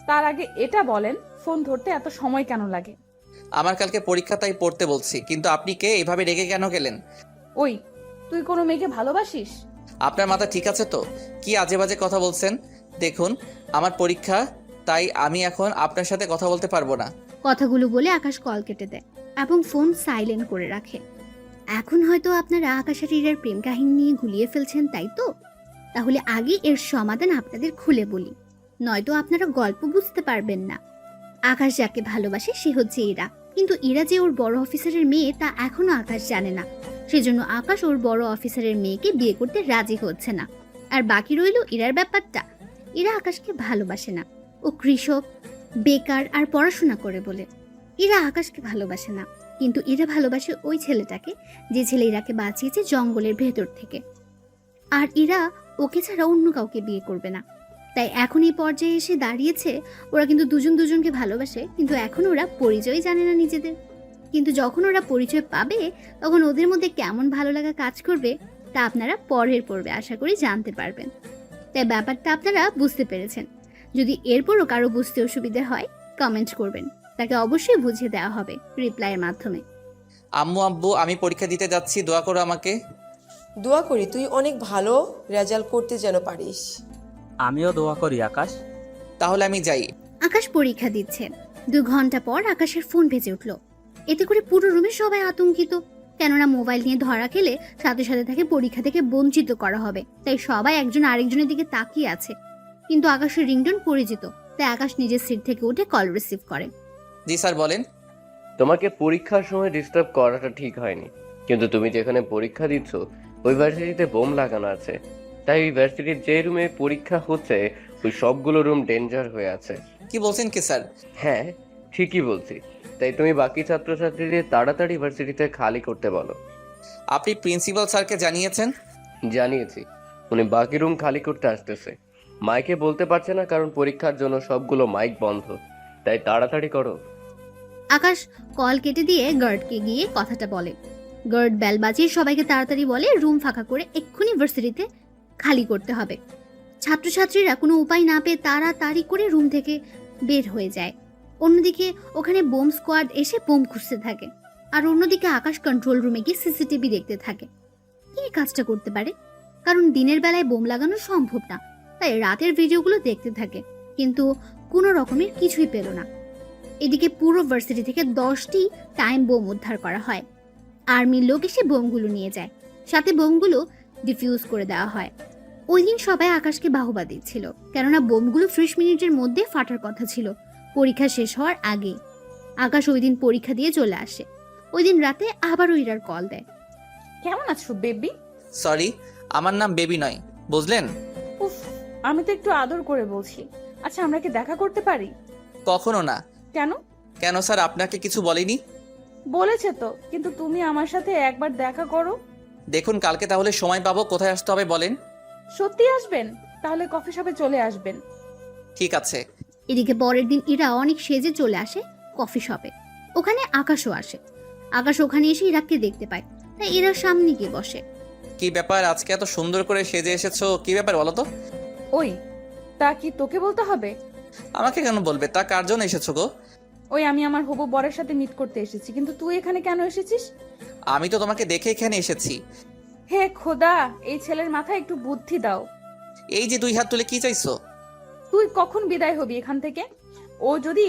Speaker 1: তার আগে এটা বলেন, ফোন ধরতে এত সময় কেন লাগে?
Speaker 4: আমার কালকে পরীক্ষা, তাই পড়তে বলছি। কিন্তু আপনি কে? এভাবে রেগে কেন গেলেন?
Speaker 1: ওই, তুই কোনো মেয়েকে ভালোবাসিস?
Speaker 4: আপনার মাথা ঠিক আছে তো? কি আজে বাজে কথা বলছেন? দেখুন, আমার পরীক্ষা, তাই আমি এখন আপনার সাথে কথা বলতে পারবো না।
Speaker 2: কথাগুলো বলে আকাশ কল কেটে দেয় এবং ফোন সাইলেন্ট করে রাখে। এখন হয়তো আপনারা আকাশ আর ইরার প্রেম কাহিনী নিয়ে গুলিয়ে ফেলছেন, তাই তো? তাহলে আগে এর সমাধান আপনাদের খুলে বলি, নয়তো আপনারা গল্প বুঝতে পারবেন না। আকাশ যাকে ভালোবাসে সে হচ্ছে ইরা, কিন্তু ইরা যে ওর বড় অফিসারের মেয়ে তা এখনো আকাশ জানে না। সেজন্য আকাশ ওর বড় অফিসারের মেয়েকে বিয়ে করতে রাজি হচ্ছে না। আর বাকি রইল ইরার ব্যাপারটা। ইরা আকাশকে ভালোবাসে না। ও কৃষক, বেকার আর পড়াশোনা করে বলে ইরা আকাশকে ভালোবাসে না। কিন্তু ইরা ভালোবাসে ওই ছেলেটাকে, যে ছেলে ইরাকে বাঁচিয়েছে জঙ্গলের ভেতর থেকে। আর ইরা ওকে ছাড়া অন্য কাউকে বিয়ে করবে না। তাই এখন এই পর্যায়ে এসে দাঁড়িয়েছে। ওরা কিন্তু দুজন দুজনকে ভালোবাসে, কিন্তু এখন ওরা পরিচয় জানে না নিজেদের। কিন্তু যখন ওরা পরিচয় পাবে তখন ওদের মধ্যে কেমন ভালো লাগা কাজ করবে তা আপনারা পরের পর্বে আশা করি জানতে পারবেন। তাই ব্যাপারটা আপনারা বুঝতে পেরেছেন। যদি এরপরও কারো বুঝতে অসুবিধা হয় কমেন্ট করবেন, তাকে অবশ্যই বুঝিয়ে দেওয়া হবে রিপ্লাইয়ের মাধ্যমে।
Speaker 4: আম্মু আব্বু আমি পরীক্ষা দিতে যাচ্ছি, দোয়া করো আমাকে।
Speaker 11: দোয়া করি তুই অনেক ভালো রেজাল্ট করতে যেন পারিস।
Speaker 8: আমিও দোয়া করি আকাশ।
Speaker 4: তাহলে আমি যাই।
Speaker 2: আকাশ পরীক্ষা দিচ্ছে। 2 ঘন্টা পর আকাশের ফোন বেজে উঠল। এতে করে পুরো রুমে সবাই আতঙ্কিত, কেননা মোবাইল নিয়ে ধরা খেলে সাথে সাথে তাকে পরীক্ষা থেকে বঞ্চিত করা হবে। তাই সবাই একজন আরেকজনের দিকে তাকিয়ে আছে। কিন্তু আকাশের রিংটোন পরিচিত, তাই আকাশ নিজের সিট থেকে উঠে কল রিসিভ করে।
Speaker 4: জি স্যার বলেন।
Speaker 10: তোমাকে পরীক্ষার সময় ডিস্টার্ব করাটা ঠিক হয়নি, কিন্তু তুমি যেখানে পরীক্ষা দিচ্ছ ওই ভার্সিটিতে বোম লাগানো আছে। তাই ওই ভার্সিটির যে রুমে পরীক্ষা হচ্ছে ওই সবগুলো রুম ডেঞ্জার হয়ে আছে।
Speaker 4: কি বলছেন কি স্যার?
Speaker 10: হ্যাঁ, ঠিকই বলছি। তাই তুমি বাকি ছাত্রছাত্রীদের তাড়াতাড়ি ভার্সিটিতে খালি করতে বলো।
Speaker 4: আপনি প্রিন্সিপাল স্যারকে জানিয়েছেন?
Speaker 10: জানিয়েছি, উনি বাকি রুম খালি করতে আসতেছে। মাইকে বলতে পারছে না কারণ পরীক্ষার জন্য সবগুলো মাইক বন্ধ। তাই তাড়াতাড়ি করো।
Speaker 2: আকাশ কল কেটে দিয়ে গার্ডকে গিয়ে কথাটা বলে। গার্ড বেল বাজিয়ে সবাইকে তাড়াতাড়ি বলে রুম ফাঁকা করে এক্ষুনি ভার্সিটিতে খালি করতে হবে। ছাত্রছাত্রীরা কোনো উপায় না পেয়ে তাড়াতাড়ি করে রুম থেকে বের হয়ে যায়। অন্যদিকে ওখানে বোম স্কোয়াড এসে বোম খুঁজতে থাকে, আর অন্যদিকে আকাশ কন্ট্রোল রুমে গিয়ে সিসিটিভি দেখতে থাকে। কি কাজটা করতে পারে, কারণ দিনের বেলায় বোম লাগানো সম্ভব না, তাই রাতের ভিডিওগুলো দেখতে থাকে, কিন্তু কোনো রকমের কিছুই পেল না। এদিকে পুরো ভার্সিটি থেকে 10টি টাইম বোম উদ্ধার করা হয়। আর্মির লোক এসে বোমগুলো নিয়ে যায়, সাথে বোমগুলো ডিফিউজ করে দেওয়া হয়। ওই দিন সবাই আকাশকে বাহবা দিচ্ছিল, কেননা বোমগুলো 30 মিনিটের মধ্যে ফাটার কথা ছিল, পরীক্ষা শেষ হওয়ার আগে। আকাশ ওই দিন পরীক্ষা দিয়ে চলে আসে। ওই দিন রাতে আবারও ইরার কল দেয়।
Speaker 1: কেমন আছো বেবি?
Speaker 4: সরি, আমার নাম বেবি নয়, বুঝলেন?
Speaker 1: উফ, আমি তো একটু আদর করে বলছি। আচ্ছা, আমরা কি দেখা করতে পারি?
Speaker 4: কখনো না।
Speaker 1: কেন?
Speaker 4: কেন স্যার, আপনাকে কিছু বলেনি?
Speaker 1: বলেছে তো, কিন্তু তুমি আমার সাথে একবার দেখা করো।
Speaker 4: দেখুন কালকে তাহলে সময় পাবো, কোথায় আসতে হবে বলেন?
Speaker 1: সত্যি আসবেন? তাহলে কফি শপে চলে আসবেন।
Speaker 4: ঠিক আছে।
Speaker 2: এদিকে পরের দিন ইরা অনেক সেজে চলে আসে কফি শপে। ওখানে আকাশও আসে। আকাশ ওখানে এসে ইরাকে দেখতে পায়, তাই ইরার সামনে গিয়ে বসে।
Speaker 4: কি ব্যাপার, আজকে এত সুন্দর করে সেজে এসেছো, কি ব্যাপার বলো তো?
Speaker 1: ওই, তা কি তোকে বলতে হবে?
Speaker 4: আমাকে কেন বলবে, তা কার জন্য এসেছো গো?
Speaker 1: ওই, আমি আমার হবু বরের সাথে মিট করতে এসেছি, কিন্তু তুই এখানে কেন এসেছিস?
Speaker 4: আমি তো তোমাকে দেখে এখানে এসেছি।
Speaker 1: হে খোদা, এই ছেলের মাথায় একটু বুদ্ধি দাও।
Speaker 4: এই যে 2 হাত তুলে কি চাইছো?
Speaker 1: তুই কখন বিদায় হবি এখান থেকে? ও যদি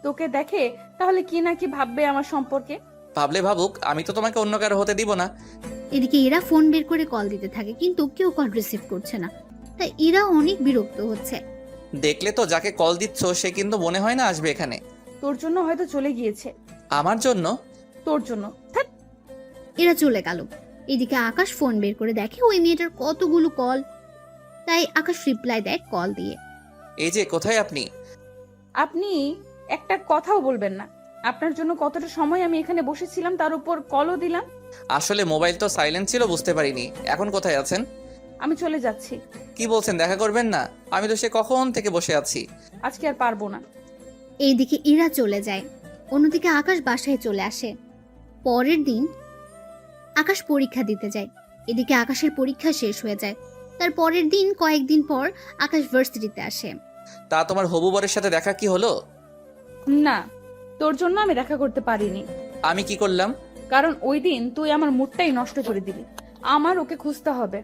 Speaker 1: তোকে দেখে তাহলে কি না কি ভাববে আমার সম্পর্কে।
Speaker 4: ভাবলে ভাবুক, আমি তো তোমাকে অন্য কারো হতে দিব না।
Speaker 2: এদিকে ইরা ফোন বের করে কল দিতে থাকে, কিন্তু কেউ কল রিসিভ করছে না, তাই ইরা অনেক বিরক্ত হচ্ছে।
Speaker 4: দেখলে তো, যাকে কল দিচ্ছ সে কিন্তু মনে হয় না আসবে এখানে।
Speaker 1: তোর জন্য হয়তো চলে গিয়েছে।
Speaker 4: আমার জন্য?
Speaker 1: তোর জন্য। ধ্যাৎ।
Speaker 2: এরা চলে গেল। এদিকে আকাশ ফোন বের করে দেখে ওই মেয়েটার কতগুলো কল, তাই আকাশ রিপ্লাই দেয় কল দিয়ে।
Speaker 4: এই যে, কোথায় আপনি?
Speaker 1: আপনি একটা কথাও বলবেন না। আপনার জন্য কতটা সময় আমি এখানে বসেছিলাম, তার উপর কলও দিলাম।
Speaker 4: আসলে মোবাইল তো সাইলেন্ট ছিল, বুঝতে পারিনি। এখন কোথায় আছেন?
Speaker 1: আমি চলে যাচ্ছি।
Speaker 4: কি বলছেন, দেখা করবেন না? আমি তো সে কখন থেকে বসে আছি।
Speaker 1: আজকে আর পারবো না।
Speaker 2: এইদিকে ইরা চলে যায়। অন্যদিকে আকাশ বাসায় চলে আসে। পরের দিন আকাশ পরীক্ষা দিতে যায়। এদিকে আকাশের পরীক্ষা শেষ হয়ে যায়। তার পরের দিন কয়েকদিন পর আকাশ ভার্সিটিতে আসে।
Speaker 4: তা তোমার হবু বরের সাথে দেখা কি হলো?
Speaker 1: না, তোর জন্য আমি দেখা করতে পারিনি।
Speaker 4: আমি কি করলাম?
Speaker 1: কারণ ওই দিন তুই আমার মুডটাই নষ্ট করে দিলি। আমার ওকে খুঁজতে হবে।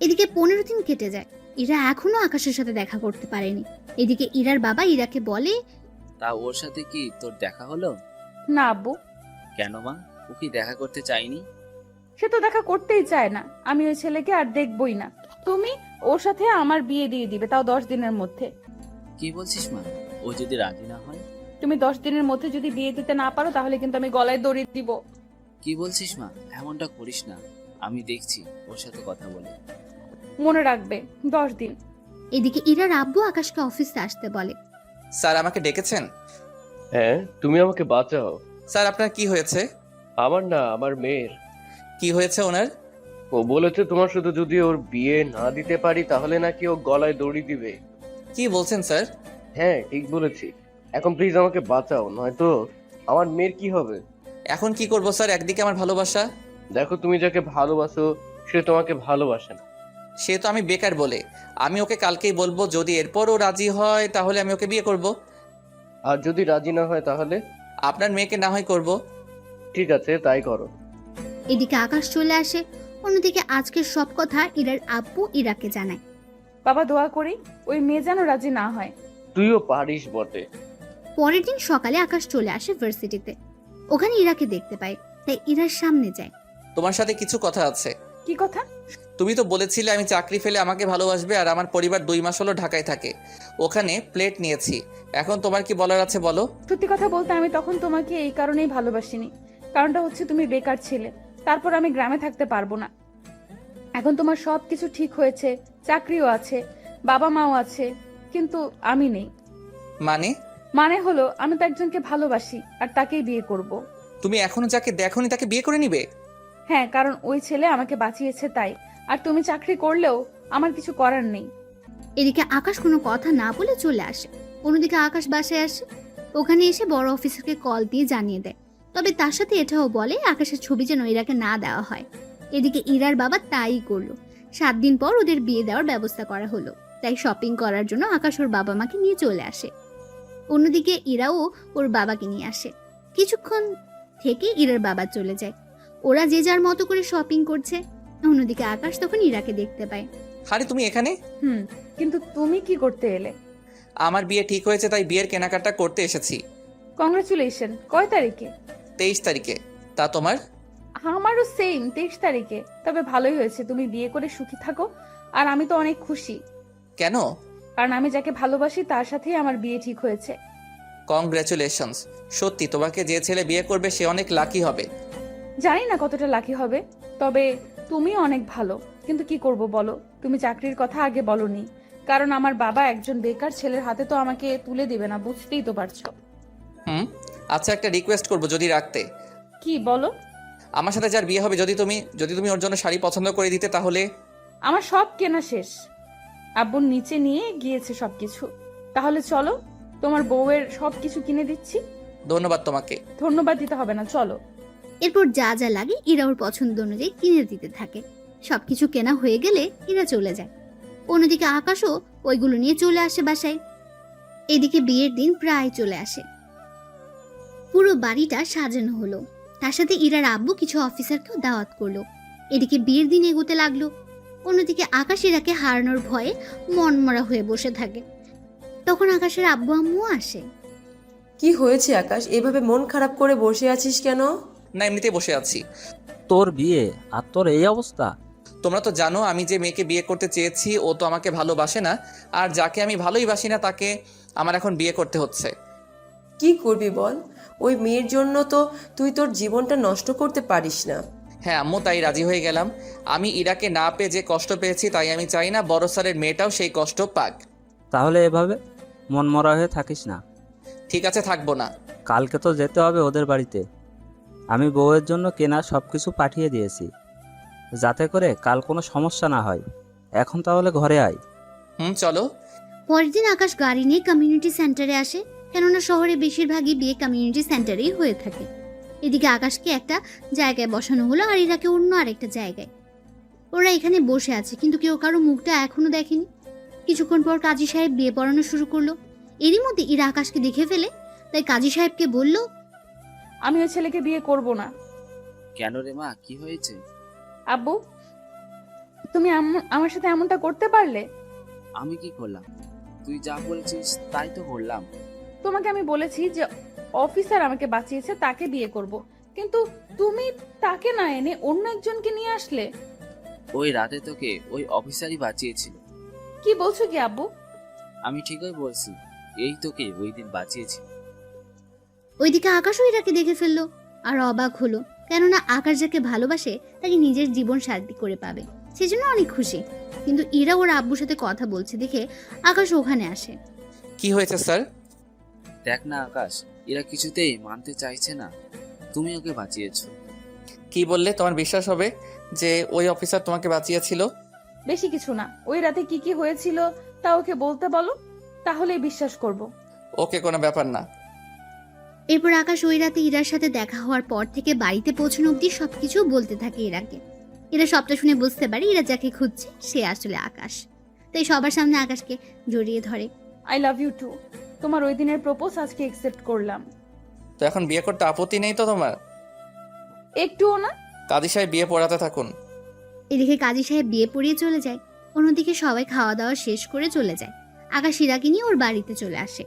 Speaker 2: এদিকে 15 দিন কেটে যায়। ইরা এখনো আকাশের সাথে দেখা করতে পারেনি। এদিকে ইরার বাবা ইরাকে বলে,
Speaker 9: তা ওর সাথে কি তোর দেখা হলো?
Speaker 1: না আব্বু।
Speaker 9: কেন মা, ও কি দেখা করতে চাইনি?
Speaker 1: সে তো দেখা করতেই চায় না। আমি ওই ছেলেকে আর দেখবই না। তুমি ওর সাথে আমার বিয়ে দিয়ে দিবে, তাও 10 দিনের মধ্যে।
Speaker 9: কি বলছিস মা, ও যদি রাজি না হয়?
Speaker 1: তুমি 10 দিনের মধ্যে যদি বিয়ে দিতে না পারো তাহলে কিন্তু আমি গলায় দড়ি দিব।
Speaker 9: কি বলছিস মা, এমনটা করিস না। আমি দেখছি ওর সাথে কথা বলে।
Speaker 1: মনে রাখবে, 10 দিন।
Speaker 2: এদিকে ইরার আব্বু আকাশকে অফিসে আসতে বলে।
Speaker 4: স্যার আমাকে ডেকেছেন?
Speaker 10: হ্যাঁ, তুমি আমাকে বাঁচাও।
Speaker 4: স্যার আপনার কি হয়েছে?
Speaker 10: আমার না, আমার মেয়ের।
Speaker 4: কি হয়েছে ওনার?
Speaker 10: ও বলেছে তোমার সাথে যদি ওর বিয়ে না দিতে পারি তাহলে নাকি ও গলায় দড়ি দিবে।
Speaker 4: কি বলছেন স্যার?
Speaker 10: হ্যাঁ, ঠিক বলেছি। এখন প্লিজ আমাকে বাঁচাও, নয়তো আমার মেয়ের কি হবে।
Speaker 4: এখন কি করব স্যার? একদিকে আমার ভালোবাসা।
Speaker 10: দেখো, তুমি যাকে ভালোবাসো সে তোমাকে ভালোবাসে না।
Speaker 4: সে তো আমি বেকার বলে। আমি ওকে কালকেই বলবো, যদি এরপরও রাজি হয় তাহলে আমি ওকে বিয়ে করব।
Speaker 10: আর যদি রাজি না হয় তাহলে?
Speaker 4: আপনার মেয়েকে না হয় করব।
Speaker 10: ঠিক আছে, তাই করো।
Speaker 2: এদিকে আকাশ চলে আসে। অন্যদিকে আজকের সব কথা ইরার আব্বু ইরাকে জানায়।
Speaker 1: বাবা দোয়া করি ওই মেয়ে যেন রাজি না হয়।
Speaker 10: তুইও পারিস বটে।
Speaker 2: পরের দিন সকালে আকাশ চলে আসে ভার্সিটিতে। ওখানে ইরাকে দেখতে পায়, তাই ইরার সামনে যায়।
Speaker 4: তোমার সাথে কিছু কথা আছে।
Speaker 1: কি কথা?
Speaker 4: তুমি তো বলেছিলে আমি চাকরি ফেলে আমাকে ভালোবাসবে, আর আমার পরিবার 2 মাস হলো ঢাকায় থাকে, ওখানে প্লেট নিয়েছি। এখন তোমার কি বলার আছে বলো।
Speaker 1: সত্যি কথা বলতে আমি তখন তোমাকে এই কারণেই ভালোবাসিনি। কারণটা হচ্ছে তুমি বেকার ছিলে, তারপর আমি গ্রামে থাকতে পারবো না। এখন তোমার সব কিছু ঠিক হয়েছে, চাকরিও আছে, বাবা মাও আছে, কিন্তু আমি নেই।
Speaker 4: মানে
Speaker 1: হলো আমি তো একজনকে ভালোবাসি আর তাকেই বিয়ে করব।
Speaker 4: তুমি এখনো যাকে দেখোনি তাকে বিয়ে করে নিবে?
Speaker 1: হ্যাঁ, কারণ ওই ছেলে আমাকে বাঁচিয়েছে তাই। আর তুমি চাকরি করলেও আমার কিছু করার নেই।
Speaker 2: এদিকে আকাশ কোনো কথা না বলে চলে আসে। অন্যদিকে আকাশ বাসায় আসে। ওখানে এসে বড় অফিসারকে কল দিয়ে জানিয়ে দেয়। তবে তার সাথে এটাও বলে আকাশের ছবি যেন ইরাকে না দেওয়া হয়। এদিকে ইরার বাবা তাই করলো। 7 দিন পর ওদের বিয়ে দেওয়ার ব্যবস্থা করা হলো। তাই শপিং করার জন্য আকাশ ওর বাবা মাকে নিয়ে চলে আসে। অন্যদিকে ইরাও ওর বাবাকে নিয়ে আসে। কিছুক্ষণ থেকে ইরার বাবা চলে যায়। ওরা যে যার মতো করে শপিং করছে। অন্যদিকে আকাশ তখন ইরাকে দেখতে পায়।
Speaker 4: আরে তুমি এখানে?
Speaker 1: কিন্তু তুমি কি করতে এলে?
Speaker 4: আমার বিয়ে ঠিক হয়েছে, তাই বিয়ের কেনাকাটা করতে এসেছি।
Speaker 1: কংগ্রেচুলেশন। কয় তারিখে?
Speaker 4: 23 তারিখে। তা তোমার?
Speaker 1: আমারও সেম 23 তারিখে। তবে ভালোই হয়েছে, তুমি বিয়ে করে সুখী থাকো। আর আমি তো অনেক খুশি।
Speaker 4: কেন?
Speaker 1: কারণ আমি যাকে ভালোবাসি তার সাথেই আমার বিয়ে ঠিক হয়েছে।
Speaker 4: কংগ্রেচুলেশনস। সত্যি তোমাকে যে ছেলে বিয়ে করবে সে অনেক লাকি হবে।
Speaker 1: জানি না কতটা লাকি হবে, তবে তুমি অনেক ভালো। কিন্তু কি করব বলো, তুমি চাকরির কথা আগে বলনি। কারণ আমার বাবা একজন বেকার ছেলের হাতে তো আমাকে তুলে দিবে না, বুঝতেই তো পারছো।
Speaker 4: আচ্ছা, একটা রিকোয়েস্ট করব যদি রাখতে।
Speaker 1: কি বলো?
Speaker 4: আমার সাথে যার বিয়ে হবে যদি তুমি ওর জন্য শাড়ি পছন্দ করে দিতে তাহলে।
Speaker 1: আমার সব কেনা শেষ, আব্বুর নিচে নিয়ে গিয়েছে সবকিছু। তাহলে চলো, তোমার বউয়ের সবকিছু কিনে দিচ্ছি।
Speaker 4: ধন্যবাদ তোমাকে।
Speaker 1: ধন্যবাদ দিতে হবে না, চলো।
Speaker 2: এরপর যা যা লাগে ইরা ওর পছন্দ অনুযায়ী কিনে দিতে থাকে। সবকিছু কেনা হয়ে গেলে ইরা চলে যায়। অন্যদিকে আকাশও ওইগুলো নিয়ে চলে আসে বাসায়। এদিকে বিয়ের দিন প্রায় চলে আসে। পুরো বাড়িটা সাজানো হলো। তার সাথে ইরার আব্বু কিছু অফিসারকেও দাওয়াত করলো। এদিকে বিয়ের দিন এগোতে লাগলো। অন্যদিকে আকাশ ইরাকে হারানোর ভয়ে মনমরা হয়ে বসে থাকে। তখন আকাশের আব্বু আম্মু আসে।
Speaker 11: কি হয়েছে আকাশ, এভাবে মন খারাপ করে বসে আছিস কেন?
Speaker 4: না, এমনিতেই বসে আছি।
Speaker 8: তোর বিয়ে আর তোর এই অবস্থা?
Speaker 4: তোমরা তো জানো আমি যে মেয়েকে বিয়ে করতে চেয়েছি ও তো আমাকে ভালোবাসে না, আর যাকে আমি ভালোই বাসি না তাকে আমার এখন বিয়ে করতে হচ্ছে।
Speaker 11: কি করবি বল? ওই মেয়ের জন্য তো তুই তোর জীবনটা নষ্ট করতে পারিস না।
Speaker 4: হ্যাঁ আম্মু, তাই রাজি হয়ে গেলাম। আমি ইরাকে না পেয়ে যে কষ্ট পেয়েছি, তাই আমি চাই না বড় স্যারের মেয়েটাও সেই কষ্ট পাক।
Speaker 8: তাহলে এভাবে মনমরা হয়ে থাকিস না।
Speaker 4: ঠিক আছে, থাকবো না।
Speaker 8: কালকে তো যেতে হবে ওদের বাড়িতে। আমি বউয়ের জন্য কেনা সব কিছু পাঠিয়ে দিয়েছি, যাতে করে কাল কোনো সমস্যা না হয়। এখন তাহলে ঘরে আয়।
Speaker 4: চলো।
Speaker 2: পরের দিন আকাশ গাড়ি নিয়ে কমিউনিটি সেন্টারে আসে। কেননা শহরে বেশিরভাগই বিয়ে কমিউনিটি সেন্টারেই হয়ে থাকে। এদিকে আকাশকে একটা জায়গায় বসানো হলো আর ইরাকে অন্য আরেকটা জায়গায়। ওরা এখানে বসে আছে, কিন্তু কেউ কারো মুখটা এখনো দেখেনি। কিছুক্ষণ পর কাজী সাহেব বিয়ে পড়ানো শুরু করলো। এরই মধ্যে ইরা আকাশকে দেখে ফেলে, তাই কাজী সাহেবকে বলল,
Speaker 1: আমি ওই ছেলেকে বিয়ে করব না।
Speaker 9: কেন রে মা, কি হয়েছে?
Speaker 1: আব্বু, তুমি আমার সাথে এমনটা করতে পারলে?
Speaker 9: আমি কি করলাম? তুই যা বলেছিস তাই তো করলাম।
Speaker 1: তোমাকে আমি বলেছি যে অফিসার আমাকে বাঁচিয়েছে তাকে বিয়ে করব, কিন্তু তুমি তাকে না এনে অন্য একজনকে নিয়ে আসলে।
Speaker 9: ওই রাতে তোকে ওই অফিসারই বাঁচিয়েছিল।
Speaker 1: কি বলছো কি আব্বু?
Speaker 9: আমি ঠিকই বলছি, এই তোকে ওই দিন বাঁচিয়েছিল।
Speaker 2: ওইদিকে আকাশও ইরাকে দেখে ফেললো আর অবাক হলো। কেননা আকাশ যাকে ভালোবাসে তাকে নিজের জীবন সাথী করে পাবে, সেজন্য অনেক খুশি। কিন্তু ইরা ওর আব্বুর সাথে কথা বলছে দেখে আকাশ ওখানে আসে।
Speaker 4: কি হয়েছে স্যার?
Speaker 9: দেখ না আকাশ, এরা কিছুতেই মানতে চাইছে না তুমি ওকে বাঁচিয়েছো।
Speaker 4: কি বললে? তোমার বিশ্বাস হবে যে ওই অফিসার তোমাকে বাঁচিয়েছিল?
Speaker 1: বেশি কিছু না, ওই রাতে কি কি হয়েছিল তা ওকে বলতে বলো, তাহলেই বিশ্বাস করব।
Speaker 4: ওকে, কোনো ব্যাপার না।
Speaker 2: এরপর আকাশ ওই রাতে ইরার সাথে দেখা হওয়ার পর থেকে বাড়িতে পৌঁছানো অব্দি সবকিছু বলতে থাকে ইরাকে। এরা সবটা শুনে বুঝতে পারে ইরা যাকে খুঁজছে সে আসলে আকাশ। তাই সবার সামনে আকাশকে জড়িয়ে ধরে।
Speaker 1: I love you too. তোমার ওই দিনের প্রপোজ আজকে একসেপ্ট করলাম।
Speaker 4: তো এখন বিয়ে করতে আপত্তি নেই তো তোমার?
Speaker 1: একটুও না।
Speaker 4: কাজী সাহেব বিয়ে পড়াতে থাকুন।
Speaker 2: এদিকে কাজী সাহেব বিয়ে পড়িয়ে চলে যায়। অন্যদিকে সবাই খাওয়া দাওয়া শেষ করে চলে যায়। আকাশ ইরাকে নিয়ে ওর বাড়িতে চলে আসে।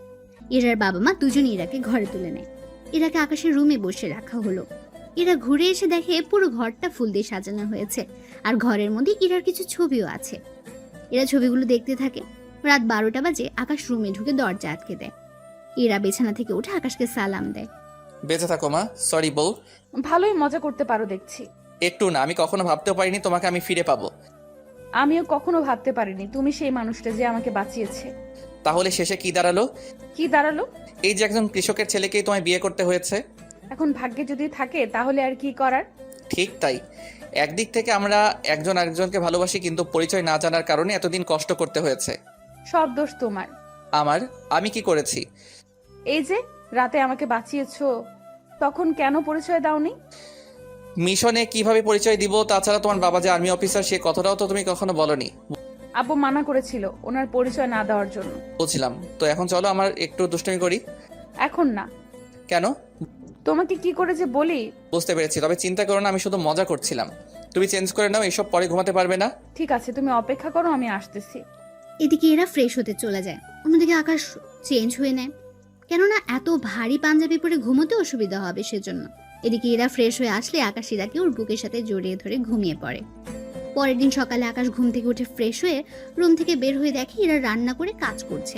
Speaker 2: ইরার বাবা মা দুজন ইরাকে ঘরে তুলে নেয়। ইরাকে আকাশের রুমে বসে রাখা হলো। ইরা ঘুরে এসে দেখে পুরো ঘরটা ফুল দিয়ে সাজানো হয়েছে, আর ঘরের মধ্যে ইরার কিছু ছবিও আছে। এরা ছবিগুলো দেখতে থাকে। রাত 12টা বাজে আকাশ রুমে ঢুকে দরজা আটকে দেয়। ইরা বিছানা থেকে উঠে আকাশকে সালাম দেয়।
Speaker 4: বেঁচে থাকো মা। সরি বউ।
Speaker 1: ভালোই মজা করতে পারো দেখছি।
Speaker 4: একটু না, আমি কখনো ভাবতেও পারিনি তোমাকে আমি ফিরে পাবো।
Speaker 1: আমিও কখনো ভাবতে পারিনি তুমি সেই মানুষটা যে আমাকে বাঁচিয়েছে।
Speaker 4: তাহলে শেষে কি দাঁড়ালো?
Speaker 1: কি দাঁড়ালো?
Speaker 4: এই যে একজন কৃষকের ছেলেকেই তোমায় বিয়ে করতে হয়েছে।
Speaker 1: এখন ভাগ্যে যদি থাকে তাহলে আর কি করার।
Speaker 4: ঠিক তাই। একদিক থেকে আমরা একজন আরেকজনকে ভালোবাসি, কিন্তু পরিচয় না জানার কারণে এতদিন কষ্ট করতে হয়েছে।
Speaker 1: সব দোষ তোমার।
Speaker 4: আমি কি করেছি?
Speaker 1: এই যে রাতে আমাকে বাঁচিয়েছো, তখন কেন পরিচয় দাওনি?
Speaker 4: মিশনে কিভাবে পরিচয় দিব? তাছাড়া তোমার বাবা যে আর্মি অফিসার, সে কথাটাও তো তুমি কখনো বলনি।
Speaker 1: আব্বু মানা করেছিল ওনার পরিচয় না দেওয়ার জন্য।
Speaker 4: বুঝলাম। তো এখন চলো আমার একটু দুষ্টুমি করি।
Speaker 1: এখন না।
Speaker 4: কেন?
Speaker 1: তোমাকে কি করে যে বলি।
Speaker 4: বুঝতে পেরেছি, তবে চিন্তা করো না, আমি শুধু মজা করছিলাম। তুমি চেঞ্জ করে নাও, এসব পরে ঘুমাতে পারবে না।
Speaker 1: ঠিক আছে, তুমি অপেক্ষা করো, আমি আসতেছি।
Speaker 2: এদিকে এরা ফ্রেশ হতে চলে যায়। অন্যদিকে আকাশ চেঞ্জ হয়ে নেয়, কেননা এত ভারী পাঞ্জাবি পরে ঘুমোতে অসুবিধা হবে সেজন্য। এদিকে এরা ফ্রেশ হয়ে আসলে আকাশ ইরাকে ওর বুকের সাথে জড়িয়ে ধরে ঘুমিয়ে পড়ে। পরের দিন সকালে আকাশ ঘুম থেকে উঠে ফ্রেশ হয়ে রুম থেকে বের হয়ে দেখে ইরা রান্না করে কাজ করছে,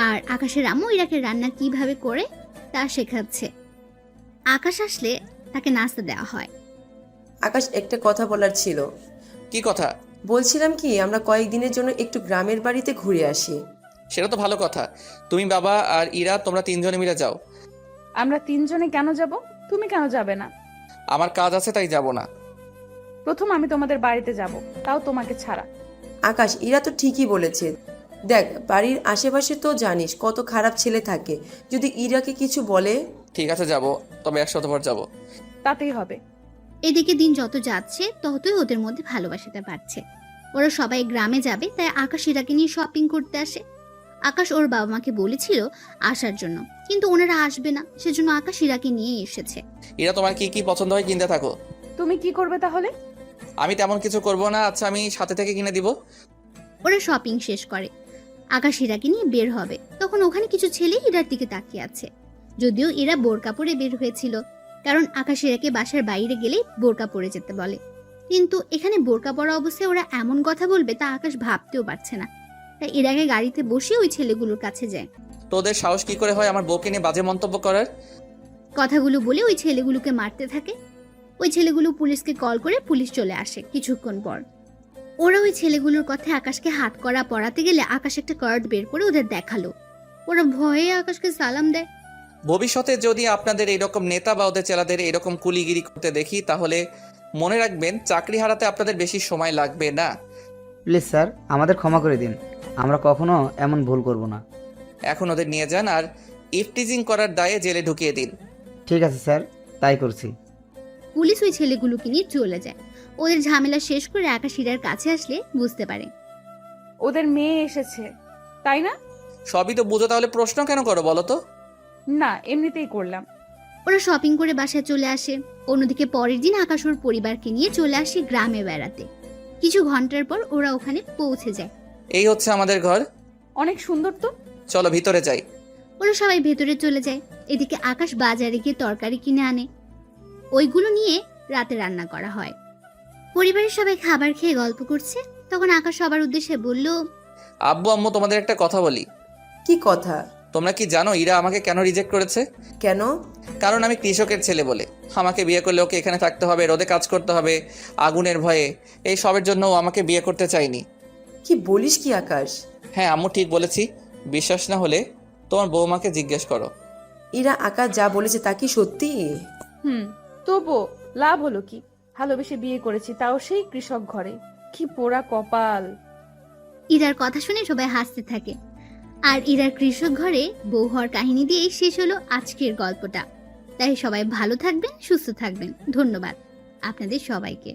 Speaker 2: আর আকাশের আম্মু ইরাকে রান্না কিভাবে করে তা শেখাচ্ছে। আকাশ আসলে তাকে নাস্তা দেওয়া হয়।
Speaker 11: আকাশ, একটা কথা বলার ছিল।
Speaker 4: কি কথা?
Speaker 11: বলছিলাম কি, আমরা কয়েকদিনের জন্য একটু গ্রামের বাড়িতে ঘুরে আসি।
Speaker 4: সেটা তো ভালো কথা। তুমি, বাবা আর ইরা, তোমরা তিনজনে মিলে যাও।
Speaker 1: আমরা তিনজনে কেন যাব? তুমি কেন যাবে না?
Speaker 4: আমার কাজ আছে, তাই যাব না।
Speaker 1: প্রথম আমি তোমাদের বাড়িতে যাব, তাও তোমাকে ছাড়া।
Speaker 11: আকাশ, ইরা তো ঠিকই বলেছে। দেখ, বাড়ির আশেপাশে তো জানিস কত খারাপ ছেলে থাকে। যদি ইরাকে কিছু বলে।
Speaker 4: ঠিক আছে, যাব, তবে 1 সপ্তাহ যাব।
Speaker 1: তাতেই হবে।
Speaker 2: এদিকে দিন যত যাচ্ছে ততই ওদের মধ্যে ভালোবাসাটা বাড়ছে। ওরা সবাই গ্রামে যাবে, তাই আকাশ ইরাকে নিয়ে শপিং করতে আসে। আকাশ ওর বাবা মাকে বলেছিল আসার জন্য, কিন্তু ওনারা আসবে না, সেজন্য আকাশ ইরাকে নিয়ে এসেছে।
Speaker 4: ইরা, তোমার কি কি পছন্দ হয় কিনতে থাকো।
Speaker 1: তুমি কি করবে তাহলে?
Speaker 4: আমি তেমন কিছু করব না। আচ্ছা, আমি সাথে থেকে কিনে দিব।
Speaker 2: ওরা শপিং শেষ করে আকাশ ইরাকে নিয়ে বের হবে, তখন ওখানে কিছু ছেলে ইরার দিকে তাকিয়ে আছে। যদিও এরা বোরকা পরে বের হয়েছিল, কারণ আকাশ ইরাকে বাসার বাইরে গেলেই বোরকা পরে যেতে বলে। কিন্তু এখানে বোরকা পরা অবস্থায় ওরা এমন কথা বলবে তা আকাশ ভাবতেও পারছে না, তাই ইরাকে গাড়িতে বসে ওই ছেলেগুলোর কাছে যায়।
Speaker 4: তোদের সাহস কি করে হয় আমার বউকে নিয়ে বাজে মন্তব্য করার?
Speaker 2: কথাগুলো বলে ওই ছেলেগুলোকে মারতে থাকে। ওই ছেলেগুলো পুলিশকে কল করে পুলিশ চলে আসে কিছুক্ষণ পর। ওরা ওই ছেলেগুলোর কথা আকাশকে হাত করা পড়াতে গেলে আকাশ একটা কার্ড বের করে ওদের দেখালো। ওরা ভয়ে আকাশকে সালাম দেয়।
Speaker 4: ভবিষ্যতে যদি আপনাদের এইরকম নেতা বা ওদের চেলাদের এরকম কুলিগিরি করতে দেখি, তাহলে মনে রাখবেন চাকরি হারাতে আপনাদের বেশি সময় লাগবে না।
Speaker 6: প্লিজ স্যার, আমাদের ক্ষমা করে দিন, আমরা কখনো এমন ভুল করব না।
Speaker 4: এখন ওদের নিয়ে যান আর ইফটিজিং করার দায়ে জেলে ঢুকিয়ে দিন।
Speaker 6: ঠিক আছে স্যার, তাই করছি।
Speaker 2: পুলিশ ওই ছেলেগুলোকে নিয়ে চলে যায়। ওদের ঝামেলা শেষ করে আকাশ ইরার কাছে আসলে বুঝতে পারে
Speaker 1: ওদের মেয়ে এসেছে, তাই না?
Speaker 4: সবই তো বুঝো, তাহলে প্রশ্ন কেন করো বলো তো?
Speaker 1: না, এমনিতেই করলাম।
Speaker 2: ওরা শপিং করে বাসায় চলে আসে। অন্যদিকে পরের দিন আকাশ ওর পরিবারকে নিয়ে চলে আসে গ্রামে বেড়াতে। কিছু ঘন্টার পর ওরা ওখানে পৌঁছে যায়।
Speaker 4: এই হচ্ছে আমাদের ঘর।
Speaker 1: অনেক সুন্দর তো।
Speaker 4: চলো ভিতরে যাই।
Speaker 2: ওরা সবাই ভেতরে চলে যায়। এদিকে আকাশ বাজারে গিয়ে তরকারি কিনে আনে, ওইগুলো নিয়ে রাতে রান্না করা হয়। পরিবারের সবাই খাবার খেয়ে গল্প করছে, তখন আকাশ সবার উদ্দেশ্যে বলল,
Speaker 4: আব্বু আম্মু, তোমাদের একটা কথা বলি।
Speaker 11: কি কথা?
Speaker 4: তোমরা কি জানো ইরা আমাকে কেন রিজেক্ট করেছে?
Speaker 11: কেন?
Speaker 4: কারণ আমি কৃষকের ছেলে বলে। আমাকে বিয়ে করলে ওকে এখানে থাকতে হবে, রোদে কাজ করতে হবে, আগুনের ভয়ে। এই সবের জন্য ও আমাকে বিয়ে করতে চায়নি।
Speaker 11: কি বলিস কি আকাশ?
Speaker 4: হ্যাঁ আম্মু, ঠিক বলেছি। বিশ্বাস না হলে তোমার বৌমাকে জিজ্ঞেস করো।
Speaker 11: ইরা আকাশ যা বলেছে তা কি সত্যি?
Speaker 1: তবুও লাভ হলো কি? ভালোবেসে বিয়ে করেছি, তাও সেই কৃষক ঘরে। কি পোড়া কপাল।
Speaker 2: ইরার কথা শুনে সবাই হাসতে থাকে। আর ইরার কৃষক ঘরে বউ হওয়ার কাহিনী দিয়েই শেষ হলো আজকের গল্পটা। তাই সবাই ভালো থাকবেন, সুস্থ থাকবেন। ধন্যবাদ আপনাদের সবাইকে।